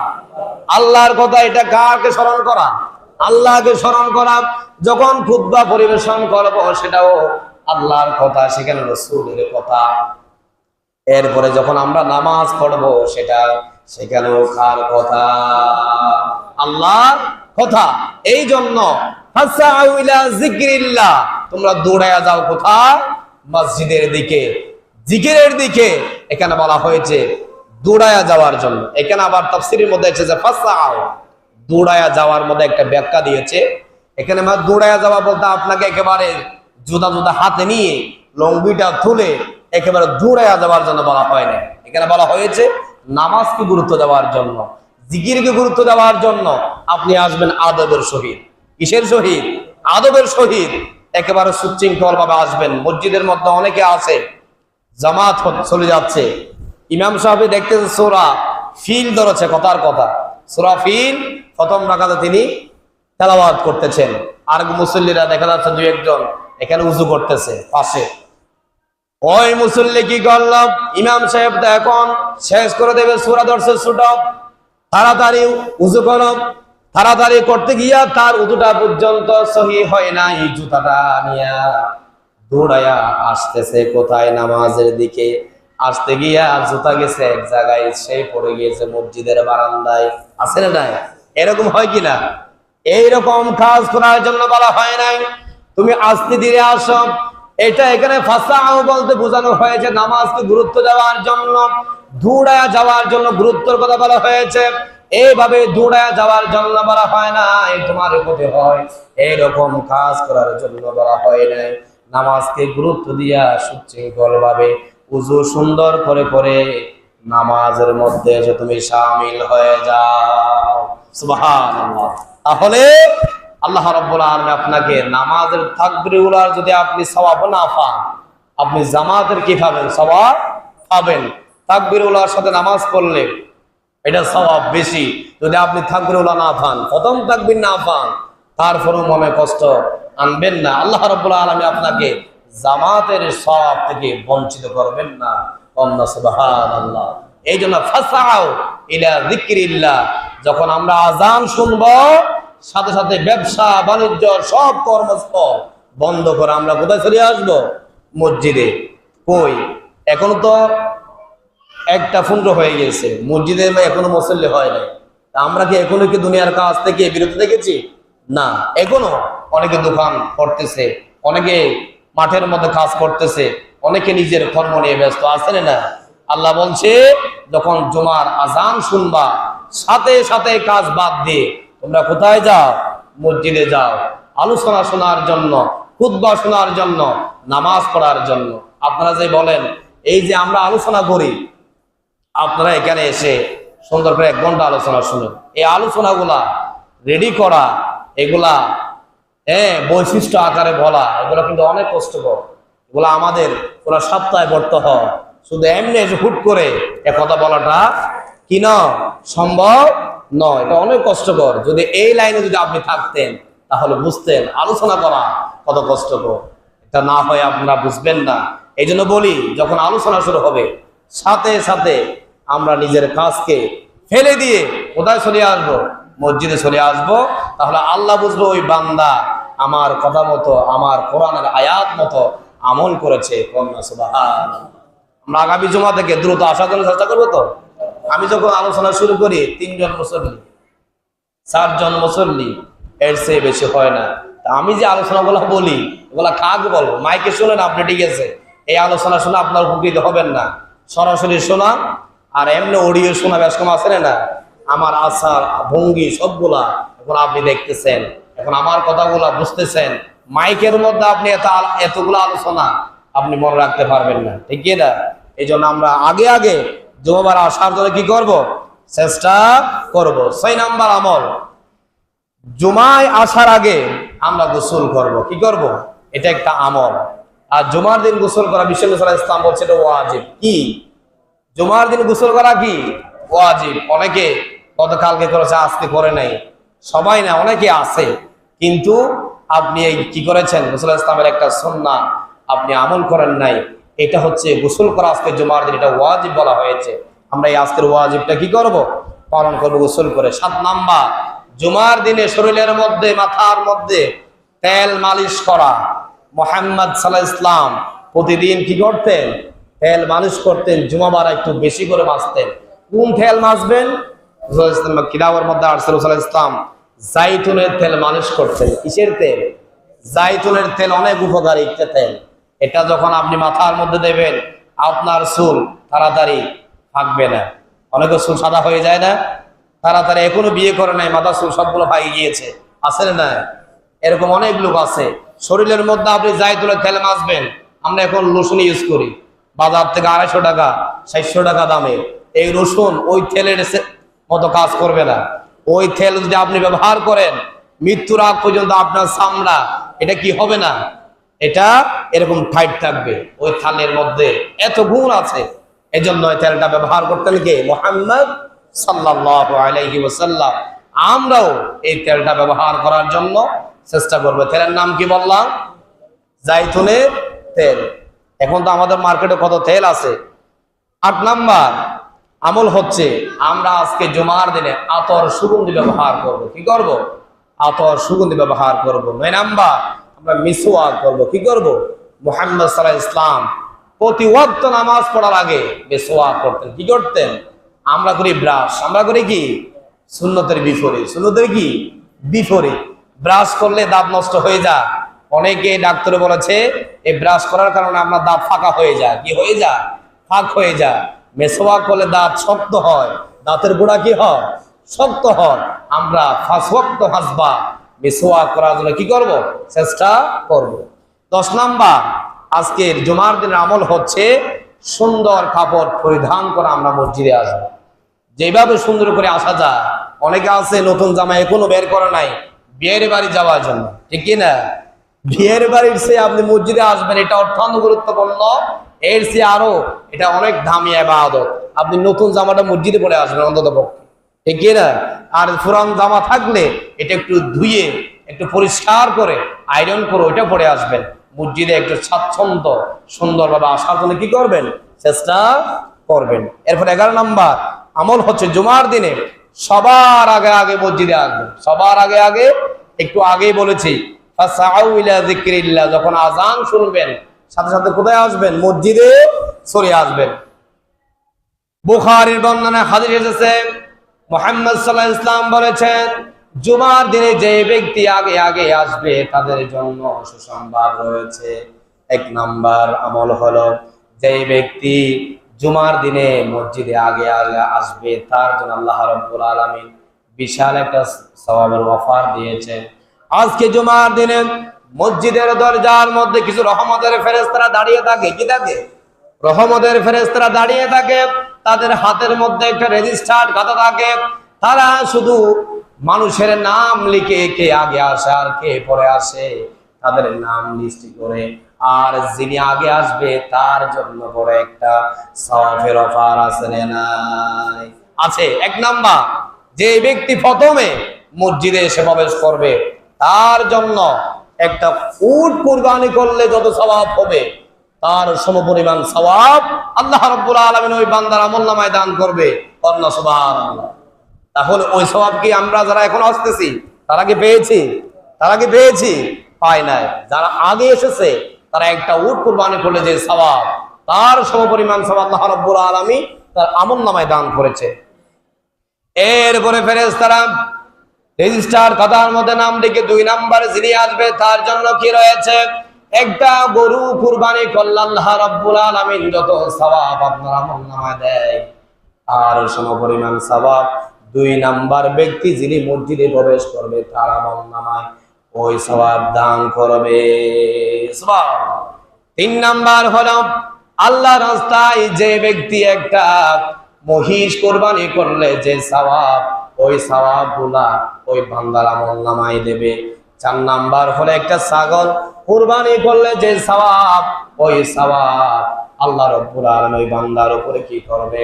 আল্লাহর কথা। এটা কাকে স্মরণ করা? আল্লাহকে স্মরণ করা। যখন খুতবা পরিবেশন করব, সেটাও আল্লাহর কথা, সেখানে রাসূলের কথা। এরপরে যখন আমরা নামাজ পড়বো, সেখানেও কার কথা? আল্লাহর কথা। এই জন্য ফাসআউ ইলা যিকিরিল্লাহ, তোমরা দৌড়ায়া যাও কোথায়? মসজিদের দিকে, জিকিরের দিকে। এখানে বলা হয়েছে দৌড়ায়া যাওয়ার জন্য। এখানে আবার তাফসীরের মধ্যে এসেছে ফাসআউ, দৌড়ায়া যাওয়ার মধ্যে একটা ব্যাখ্যা দিয়েছে। এখানে দৌড়ায়া যাওয়া বলতে আপনাকে একেবারে জুতা হাতে নিয়ে লঙ্গিটা তুলে একেবারে দৌড়ায়া যাওয়ার জন্য বলা হয় না। এখানে বলা হয়েছে নামাজকে গুরুত্ব দেওয়ার জন্য, জিকিরকে গুরুত্ব দেওয়ার জন্য আপনি আসবেন আদবের সহিত। কিসের সহিত? আদবের সহিত। একেবারে সুশৃঙ্খল ভাবে আসবেন। মসজিদের মধ্যে অনেকে আছে, জামাত চলে যাচ্ছে, ইমাম সাহেব দেখতেছে সূরা ফিল ধরেছে, কথার কথা সূরা ফিল প্রথম রাকাতে তিনি তেলাওয়াত করতেছেন। আর মুসল্লিরা দেখা যাচ্ছে দুই একজন এখানে উযু করতেছে পাশে। ওই মুসল্লি কি করলো? ইমাম সাহেব তো এখন শেষ করে দেবে, সূরা ধরছে ছোট, তাড়াতাড়ি উযু করো। তাড়াতাড়ি করতে গিয়া তার উযুটা পর্যন্ত সহি হয় নাই, জুতাটা নিয়া দৌড়াইয়া আসতেছে কোথায়? নামাজের দিকে। আসতে গিয়া জুতা গেছে এক জায়গায়, সেই পড়ে গিয়েছে মসজিদের বারান্দায়। আছে না নাই? এরকম হয় কিনা? এইরকম কাজ করার জন্য বলা হয় নাই তুমি আস্তে ধীরে আসো। এটা এখানে ফাসআউ বলতে বোঝানো হয়েছে নামাজকে গুরুত্ব দেওয়ার জন্য, দৌড়ায়া যাওয়ার জন্য গুরুত্বের কথা বলা হয়েছে। এইভাবে দৌড়ায়া যাওয়ার জন্য বলা হয় না, তোমার ক্ষতি হয়, এইরকম কাজ করার জন্য বলা হয় নাই। নামাজকে গুরুত্ব দিয়া সুশৃঙ্খল ভাবে উযু সুন্দর করে করে নামাজের মধ্যে এসে তুমি শামিল হয়ে যাও। সুবহানাল্লাহ। তাহলে আল্লাহ রাব্বুল আলামিন আপনাকে নামাজের তাকবীরুল্লাহর যদি আপনি সওয়াব না পান, আপনি জামাতের কি পাবেন? সওয়াব পাবেন। তাকবীরুল্লাহর সাথে নামাজ পড়লে এটা সওয়াব বেশি। যদি আপনি তাকবীরুল্লাহ না পান, প্রথম তাকবীর না পান, তারপরেও মনে কষ্ট আনবেন না। আল্লাহ রাব্বুল আলামিন আপনাকে জামাতের সওয়াব থেকে বঞ্চিত করবেন না। সুবহানাল্লাহ। এই জন্য ফাসআউ ইলা যিকিরিল্লাহ, যখন আমরা আযান শুনবো, সাথে সাথে ব্যবসা বাণিজ্য সব কর্মস্থল বন্ধ করে আমরা কোথায় চলে আসবো? মসজিদে। কই এখন তো 1:15 হয়ে গেছে, মসজিদে এখনো মুসল্লি হয় নাই। আমরা কি এখনো কি দুনিয়ার কাজ থেকে বিরত দেখেছি? না, এখনো অনেকে দোকান করতেছে, অনেকে মাঠের মধ্যে কাজ করতেছে, অনেকে নিজের কর্ম নিয়ে ব্যস্ত আছেন না। আল্লাহ বলছে যখন জুমার আযান শুনবা, সাথে সাথে কাজ বাদ দিয়ে তোমরা কোথায় যাও? মসজিদে যাও, আলোচনা শোনার জন্য, খুতবা শোনার জন্য, নামাজ পড়ার জন্য। আপনারা যে বলেন এই যে আমরা আলোচনা করি, আপনারা এখানে এসে সুন্দর করে 1 ঘন্টা আলোচনা শুনুন। এই আলোচনাগুলা রেডি করা, এগুলা বৈশিষ্ট্য আকারে বলা, এগুলো কিন্তু অনেক কষ্টকর। এগুলো আমাদের পুরো সপ্তাহে পড়তে হয়। শুধু এমনি হুট করে এ কথা বলাটা কি না সম্ভব নয়, এটা অনেক কষ্টকর। যদি এই লাইনে যদি আপনি থাকতেন তাহলে বুঝতেন আলোচনা করা কত কষ্টকর। এটা না হয় আপনারা বুঝবেন না। এই জন্য বলি, যখন আলোচনা শুরু হবে সাথে সাথে আমরা নিজের কাজকে ফেলে দিয়ে কোথায় চলে আসবো? মসজিদে চলে আসবো। তাহলে আল্লাহ বুঝবো ওই বান্দা আমার কথা মতো, আমার কোরআনের আয়াত মতো আমল করেছে। সুবহানাল্লাহ। আমরা আগামী জুমা থেকে দ্রুত আসার জন্য চেষ্টা করবো। তো আমি যখন আলোচনা শুরু করি 3 জন মুসল্লি, 4 জন মুসল্লি, এর চেয়ে বেশি হয় না। তা আমি যে আলোচনাগুলো বলি ওগুলা কাকে বলবো? মাইকে শোনেন আপনি, ঠিক আছে, এই আলোচনা শুনে আপনার উপকৃত হবেন না। সরাসরি শোনা আর এমনি অডিও শোনা বেশ কম আছে না। আমার আচার ভঙ্গি সবগুলা এখন আপনি দেখতেছেন, এখন আমার কথাগুলা বুঝতেছেন। মাইকের মধ্যে আপনি এতগুলো আলোচনা আপনি মনে রাখতে পারবেন না, ঠিক না? এই জন্য আমরা আগে আগে জুমাবার আসার জন্য কি করব? চেষ্টা করব। 6 নাম্বার আমল, জুমায় আসার আগে আমরা গোসল করব। কি করব? এটা একটা আমল। আর জুমার দিন গোসল করা বিশ্বনবী সাল্লাল্লাহু আলাইহি ওয়াসাল্লাম বলছে এটা ওয়াজিব। কি? জুমার দিন গোসল করা কি ওয়াজিব? অনেকে গতকালকে করেছে, আজকে করে নাই, সবাই না, অনেকে আছে। কিন্তু আপনি এই কি করেছেন? রাসূল ইসলামের একটা সুন্নাহ আপনি আমল করেন নাই। এটা হচ্ছে গোসল করা আজকে জুমার দিন, এটা ওয়াজিব বলা হয়েছে। আমরা এই আজকের ওয়াজিবটা কি করব? পালন করব গোসল করে। 7 নাম্বার, জুমার দিনে শরীরের মধ্যে, মাথার মধ্যে তেল মালিশ করা। মুহাম্মদ সাল্লাল্লাহু আলাইহি ওয়াসাল্লাম প্রতিদিন কি করতেন? তেল মালিশ করতেন। জুমাবার একটু বেশি করে মাজতেন। কোন তেল মাজবেন? কিতাবের মধ্যে রাসূল সাল্লাল্লাহু আলাইহি ওয়াসাল্লাম জাইতুনের তেল মালিশ করতেন। কিসের তেল? জাইতুনের তেল অনেক উপকারী একটা তেল। এটা যখন আপনি মাথার মধ্যে দেবেন আপনার চুল তাড়াতাড়ি পাকবে না। অনেকের চুল সাদা হয়ে যায় না তাড়াতাড়ি, এখনো বিয়ে করে নাই, মাথার চুল সবগুলো পাকে গিয়েছে, আছে না? এরকম অনেক লোক আছে। শরীরের মধ্যে আপনি জাইতুনের তেল মাজবেন। আমরা এখন লোশন ইউজ করি, বাজার থেকে 250 টাকা 400 টাকা দামে। এই রসুন ওই তেলের মতো কাজ করবে না। ওই তেল যদি আপনি ব্যবহার করেন মৃত্যুর আগ পর্যন্ত আপনার চামড়া এটা কি হবে না, এটা এরকম টাইট থাকবে। ওই তেলের মধ্যে এত গুণ আছে। এজন্য এই তেলটা ব্যবহার করতেন কে? মুহাম্মদ সাল্লাল্লাহু আলাইহি ওয়াসাল্লাম। আমরাও এই তেলটা ব্যবহার করার জন্য চেষ্টা করব। তেলের নাম কি বললাম? জাইতুনের তেল। এখন তো আমাদের মার্কেটে কত তেল আছে। 8 নাম্বার আমল হচ্ছে আমরা আজকে জুমার দিনে আতর সুগন্ধি ব্যবহার করব। কি করব? আতর সুগন্ধি ব্যবহার করব। 9 নাম্বার আমরা মিসওয়াক করব। কি করব? মুহাম্মদ সাল্লাল্লাহু আলাইহি ওয়াসাল্লাম প্রতি ওয়াক্ত নামাজ পড়ার আগে মিসওয়াক করতেন। কি করতেন? আমরা করি ব্রাশ। আমরা করি কি? সুন্নতের বিপরীত। সুন্নতের কি? বিপরীত। ব্রাশ করলে দাঁত নষ্ট হয়ে যায়। অনেকে ডাক্তার বলেছে এই ব্রাশ করার কারণে আপনার দাঁত ফাঁকা হয়ে যায়। কি হয়ে যায়? ফাঁক হয়ে যায়। মিসওয়াক করলে দাঁত শক্ত হয়, দাঁতের গোড়া কি হয়? শক্ত হয়। আমরা 5 ওয়াক্ত হাসবা মিসওয়াক করার জন্য কি করব? চেষ্টা করব। 10 নাম্বার আজকের জুমার দিনের আমল হচ্ছে সুন্দর কাপড় পরিধান করে আমরা মসজিদে আসবো। যেভাবে সুন্দর করে আসা যায়। অনেকে আছে নতুন জামা এখনো বের করে নাই বিয়ের বাড়ি যাওয়ার জন্য, ঠিক কিনা? বিয়ের বাড়ির চেয়ে আপনি মসজিদে আসবেন, এটা অত্যন্ত গুরুত্বপূর্ণ। এর চেয়ে আরো এটা অনেক দামি ইবাদত। আপনি নতুন জামাটা মসজিদে পরে আসবেন অন্তত পক্ষে, ঠিক কিনা? আর পুরান জামা থাকলে এটা একটু ধুয়ে একটু পরিষ্কার করে আয়রন করে ওইটা পরে আসবেন। মসজিদে একটু স্বাচ্ছন্দ্য সুন্দরভাবে আসার জন্য কি করবেন? চেষ্টা করবেন। এরপর 11 নাম্বার আমল হচ্ছে জুমার দিনে সবার আগে আগে মসজিদে আসবেন। সবার আগে আগে একটু আগেই বলেছি, ফাসাউ ইলা যিকরিল্লাহ, যখন আযান শুনবেন সাথে সাথে কোথায় আসবেন? মসজিদে চলে আসবেন। বুখারীর বর্ণনায় হাদিস এসেছে, মুহাম্মদ সাল্লাল্লাহু আলাইহি ওয়াসাল্লাম বলেছেন, জুমার দিনে যে ব্যক্তি আগে আগে আসবে তাদের জন্য সুসংবাদ রয়েছে। 1 নাম্বার আমল হলো যে ব্যক্তি জুমার দিনে মসজিদে আগে আগে আসবে তার জন্য আল্লাহ রাব্বুল আলামিন বিশাল একটা সওয়াবের অফার দিয়েছেন। আজকে জুমার দিনে মসজিদের দরজার মধ্যে কিছু রহমতের ফেরেশতারা দাঁড়িয়ে থাকে। কি থাকে? রহমতের ফেরেশতারা দাঁড়িয়ে থাকে। তাদের হাতের মধ্যে একটা রেজিস্টার্ড খাতা থাকে, তারা শুধু মানুষের নাম লিখে কে আগে আসে আর কে পরে আসে তাদের নাম লিস্ট করে, আর যিনি আগে আসবে তার জন্য বড় একটা সওয়াবের অফার আছে না নাই? আছে। এক নাম্বার, যে ব্যক্তি প্রথমে মসজিদে এসে প্রবেশ করবে তার জন্য একটা উট কুরবানি করলে যত সওয়াব হবে তার সমপরিমাণ সওয়াব আল্লাহ রাব্বুল আলামিন ওই বান্দার আমলনামায় দান করবে। আল্লাহ সুবহানাল্লাহ। তাহলে ওই সওয়াব কি আমরা যারা এখন আসতেছি তারা কি পেয়েছি? তারা কি পেয়েছি? পায় নাই। যারা আগে এসেছে তারা একটা উট কুরবানি করলে যে সওয়াব তার সমপরিমাণ সওয়াব আল্লাহ রাব্বুল আলামিন তার আমলনামায় দান করেছে। এরপরে ফেরেশতারা রেজিস্টার খাতার মধ্যে নাম লিখে 2 নাম্বার যিনি আসবে তার জন্য কি রয়েছে? একটা গরু কুরবানি করলে আল্লাহ রাব্বুল আলামিন যত সওয়াব আপনার আমলনামায় দেয় আর সমপরিমাণ সওয়াব 2 নাম্বার ব্যক্তি যিনি মসজিদে প্রবেশ করবে তার আমলনামায় ওই সওয়াব দান করবে। সুবহানাল্লাহ। 3 নাম্বার হলো আল্লাহর রাস্তায় যে ব্যক্তি একটা মহিষ কুরবানি করলে যে সওয়াব ওই সওয়াবগুলা ওই বান্দার আমলনামায় দেবে। 4 নাম্বার হলো একটা ছাগল কুরবানি করলে যে সওয়াব ওই সওয়াব আল্লাহ রাব্বুল আলামিন ওই বান্দার উপরে কি করবে?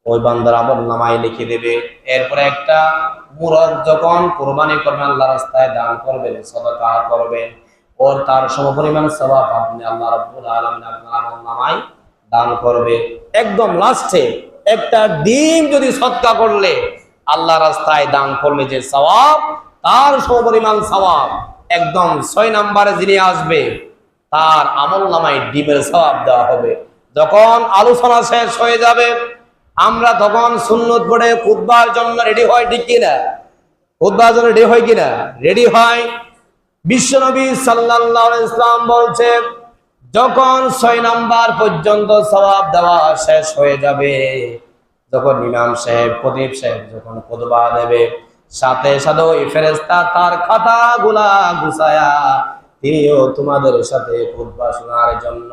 ওই বান্দার আমলনামায় লিখে দেবে। এরপরে একটা মুরগ যখন কুরবানি করবেন আল্লাহর রাস্তায় দান করবেন, সদকা করবেন, ওর তার সমপরিমাণ সওয়াব আপনি আল্লাহ রাব্বুল আলামিন আপনার আমলনামায় দান করবে। একদম লাস্টে একটা ডিম যদি সদকা করলে আল্লাহ রাস্তায় দান করলে যে সওয়াব তার সমপরিমাণ সওয়াব একদম 6 নম্বরে যিনি আসবে তার আমলনামায় ডিমের সওয়াব দেওয়া হবে। যখন আলোচনা শেষ হয়ে যাবে আমরা তখন সুন্নত পড়ে খুতবার জন্য রেডি হয়, ঠিক কিনা? খুতবার জন্য রেডি হয় কিনা? রেডি হয়। বিশ্বনবী সাল্লাল্লাহু আলাইহি ওয়াসাল্লাম বলছে যখন 6 নাম্বার পর্যন্ত সওয়াব দেওয়া শেষ হয়ে যাবে, যখন ইমাম সাহেব খতিব সাহেব যখন খুতবা দেবে সাথে সাথে ওই ফেরেশতা তার খাতাগুলা গুছায়া তিনিও তোমাদের সাথে খুতবা শোনার জন্য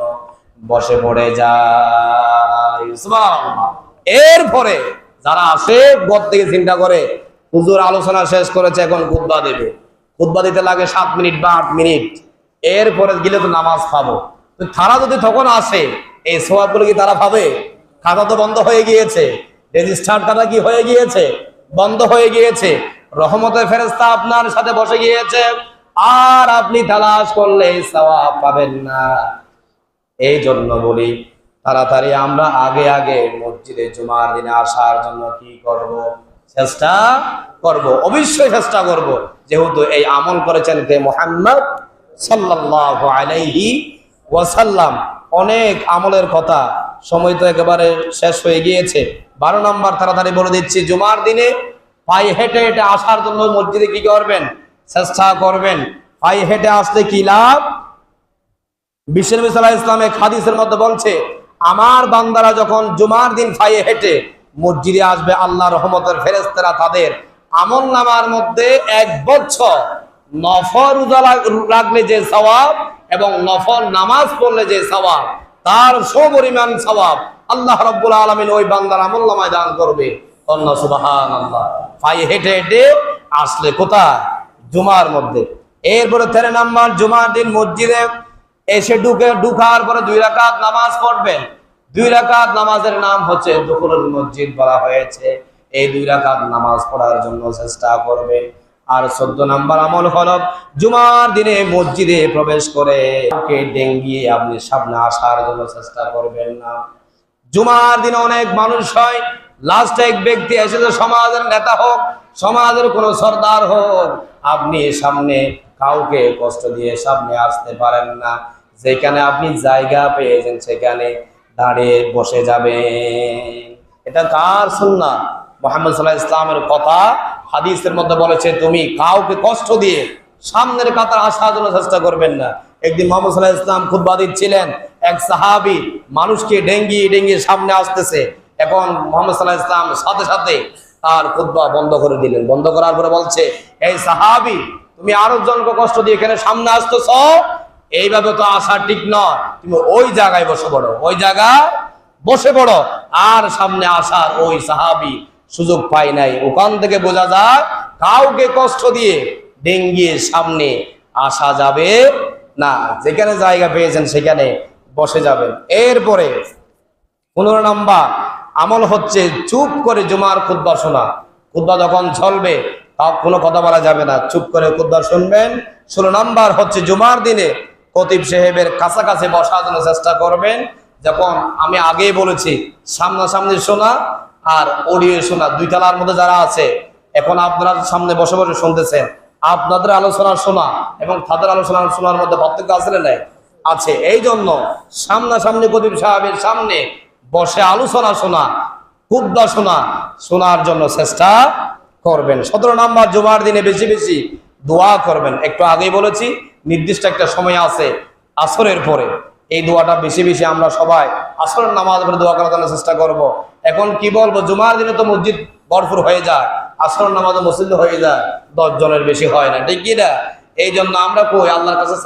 বসে পড়ে যায়। সুবহানাল্লাহ। এরপরে যারা আসে গত থেকে চিন্তা করে হুজুর আলোচনা শেষ করেছে এখন খুতবা দেবে, খুতবা দিতে লাগে 7 মিনিট বা 8 মিনিট, এরপরে গেলে তো নামাজ পাবো। তো তারা যদি তখন আসে এই সওয়াবগুলো কি তারা পাবে? খাতা তো বন্ধ হয়ে গিয়েছে, রেজিস্টার খাতা কি হয়ে গিয়েছে? বন্ধ হয়ে গিয়েছে। রহমতের ফেরেশতা আপনার সাথে বসে গিয়েছে আর আপনি তালাশ করলে সওয়াব পাবেন না। এই জন্য বলি তাড়াতাড়ি আমরা আগে আগে মসজিদে জুমার দিনে আসার জন্য কি করব? চেষ্টা করব, অবশ্যই চেষ্টা করব। যেহেতু এই আমল করেছেন কে? মুহাম্মদ সাল্লাল্লাহু আলাইহি ওয়াসাল্লাম। অনেক আমলের কথা, সময় তো একেবারে শেষ হয়ে গিয়েছে। 12 নম্বর তাড়াতাড়ি বলে দিচ্ছি, জুমার দিনে পায়ে হেঁটে হেঁটে আসার জন্য মসজিদে কি করবেন? চেষ্টা করবেন। পায়ে হেঁটে আসলে কি লাভ? বিশ্বনবী সাল্লাল্লাহু আলাইহি ওয়াসাল্লাম এক হাদিসের মধ্যে বলছে আমার বান্দারা যখন জুমার দিন পায়ে হেঁটে মসজিদে আসবে আল্লাহর রহমতের ফেরেশতারা তাদের আমলনামার মধ্যে 1 বছর নফল রোজা রাখলে যে সওয়াব এবং নফল নামাজ পড়লে যে সওয়াব তার সমপরিমাণ সওয়াব আল্লাহ রাব্বুল আলামিন ওই বান্দার আমলনামায় দান করবে। আল্লাহ সুবহানাল্লাহ। পায়ে হেঁটে হেঁটে আসলে কোথায়? জুমার মধ্যে। এরপরে 13 নম্বর জুমার দিন মসজিদে এসে ঢুকার পরে 2 রাকাত নামাজ পড়বেন। 2 রাকাত নামাজের নাম হচ্ছে দুখুলুল মসজিদ বলা হয়েছে। এই 2 রাকাত নামাজ পড়ার জন্য চেষ্টা করবেন। আর 14 নম্বর আমল হলো জুমার দিনে মসজিদে প্রবেশ করে কাউকে ডেঙ্গিয়ে আপনি সামনে আসার জন্য চেষ্টা করবেন না। জুমার দিনে অনেক মানুষ হয়, লাস্ট এক ব্যক্তি এসেছে, সমাজের নেতা হোক, সমাজের কোন সর্দার হোক, আপনি সামনে কাউকে কষ্ট দিয়ে সামনে আসতে পারেন না। যেখানে আপনি জায়গা পেয়েছেন সেখানে দাঁড়িয়ে বসে যাবেন। এটা কার সুন্নাহ? মুহাম্মদ সাল্লাল্লাহু আলাইহি ওয়াসাল্লামের কথা হাদিসের মধ্যে বলেছে তুমি কাউকে কষ্ট দিয়ে সামনের কাতার আসার জন্য চেষ্টা করবেন না। একদিন মুহাম্মদ সাল্লাল্লাহু আলাইহি ওয়াসাল্লাম খুতবা দিচ্ছিলেন, এক সাহাবী মানুষকে ডেঙ্গিয়ে ডেঙ্গিয়ে সামনে আসতেছে। এখন মুহাম্মদ সাল্লাল্লাহু আলাইহি ওয়াসাল্লাম সাথে সাথে তার খুতবা বন্ধ করে দিলেন। বন্ধ করার পরে বলছে, এই সাহাবী তুমি আরো জনকে কষ্ট দিয়ে এখানে সামনে আসতেছ, এইভাবে তো আসা ঠিক নয়, তুমি ওই জায়গায় বসে পড়ো, ওই জায়গায় বসে পড়ো। আর সামনে আসার ওই সাহাবী সুযোগ পায় নাই। ওখান থেকে বোঝা যায় কাউকে কষ্ট দিয়ে ডেঙ্গিয়ে সামনে আসা যাবে না। যেখানে জায়গা পেয়েছেন সেখানে বসে যাবেন। এরপরে 15 নাম্বার আমল হচ্ছে চুপ করে জুমার খুতবা শোনা। খুতবা যখন চলবে কোনো কথা বলা যাবে না, চুপ করে খুতবা শুনবেন। 16 নাম্বার হচ্ছে জুমার দিনে খতিব সাহেবের কাছাকাছি বসার জন্য চেষ্টা করবেন। যখন আমি আগেই বলেছি, সামনাসামনি শোনা আর অডিও শোনা, দুই তলার মধ্যে যারা আছে, এখন আপনারা সামনে বসে বসে শুনতেছেন, আপনাদের আলোচনা শোনা এবং তাদের আলোচনা শোনার মধ্যে পার্থক্য আছে না? নাই আছে। এই জন্য সামনাসামনি খতিব সাহেবের সামনে বসে আলোচনা শোনা, খুতবা শোনা, শোনার জন্য চেষ্টা করবেন। 17 নাম্বার জুমার দিনে বেশি বেশি দোয়া করবেন। একটু আগেই বলেছি নির্দিষ্ট একটা সময় আছে আসরের পরে, এই দোয়াটা বেশি বেশি আমরা সবাই আসরের নামাজ পড়ে দোয়া করার জন্য চেষ্টা করব। এখন কি বলবো, জুমার দিনে তো মসজিদ ভরপুর হয়ে যায়, আসরের নামাজে মসজিদ হয়ে যায় 10 জনের বেশি হয় না, ঠিক কি না? এই জন্য আমরা কই আল্লাহর কাছে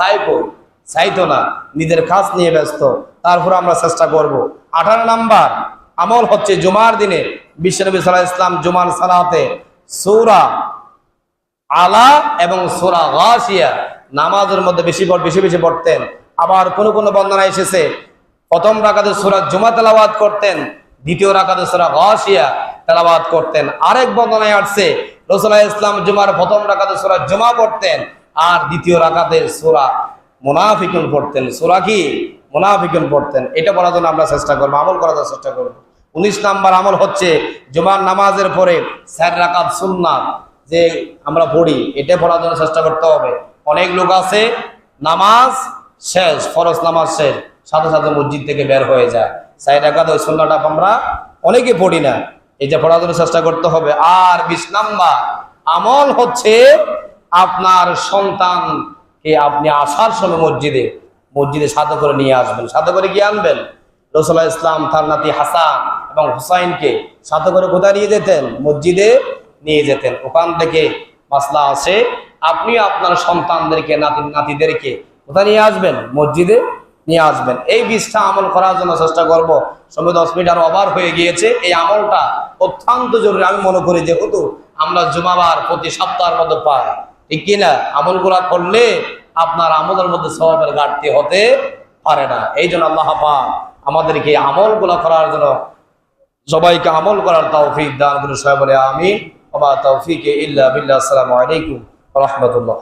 চাইতো না, নিজের কাজ নিয়ে ব্যস্ত। তারপর আমরা চেষ্টা করব। 18 নাম্বার আমল হচ্ছে জুমার দিনে বিশ্বনবী সাল্লাল্লাহু আলাইহি ওয়াসাল্লাম জুমার সালাতে সূরা আলা এবং সূরা গাশিয়া নামাজের মধ্যে বেশি বেশি পড়তেন। আবার কোন কোন বর্ণনা এসেছে প্রথম রাকাতে সূরা জুমা তেলাওয়াত করতেন, দ্বিতীয় রাকাতে সূরা গাশিয়া তেলাওয়াত করতেন। আরেক বর্ণনায় আসছে রাসূলুল্লাহ ইসলাম জুমার প্রথম রাকাতে সূরা জুমা পড়তেন আর দ্বিতীয় রাকাতে সূরা মুনাফিকুন পড়তেন। সূরা কি? মুনাফিকুন পড়তেন। এটা পড়ার জন্য আমরা চেষ্টা করব, আমল করার চেষ্টা করব। 19 নাম্বার আমল হচ্ছে জুমার নামাজের পরে 4 রাকাত সুন্নাত যে আমরা পড়ি, এটা পড়ার জন্য চেষ্টা করতে হবে। অনেক লোক আছে নামাজ শেষ, ফরজ নামাজ শেষ, সাথে সাথে মসজিদ থেকে বের হয়ে যায়। 4 রাকাত ওই সুন্নাতটা আমরা অনেকে পড়ি না, এটা পড়ার জন্য চেষ্টা করতে হবে। আর 20 নাম্বার আমল হচ্ছে আপনার সন্তানকে আপনি আসার সময় মসজিদে সাথে করে নিয়ে আসবেন। সাথে করে কি আনবেন? রাসূলুল্লাহ ইসলাম তার নাতি হাসান এবং হুসাইনকে সাথে করে কোথায় নিয়ে যেতেন? মসজিদে নিয়ে যেতেন। ওখান থেকে মাসলা আছে, আপনি আপনার সন্তানদেরকে নাতিদেরকে কোথায় নিয়ে আসবেন? মসজিদে নিয়ে আসবেন। এই 20টা আমল করার জন্য চেষ্টা করব। সময় 10 মিনিট আর ওভার হয়ে গিয়েছে। এই আমলটা অত্যন্ত জরুরি আমি মনে করি, যেহেতু আমরা জুমাবার প্রতি সপ্তাহের মধ্যে পাই, ঠিক কিনা? আমলগুলা করলে আপনার আমলের মধ্যে সওয়াবের ঘাটতি হতে পারে না। এই জন্য আল্লাহ পাক আমাদেরকে আমলগুলা করার জন্য সবাইকে আমল করার তৌফিক দান করুন। সবাই বলে আমিন। ওয়া মা তৌফিকে ইল্লা বিল্লাহ। আসসালামু আলাইকুম ওয়া রাহমাতুল্লাহ।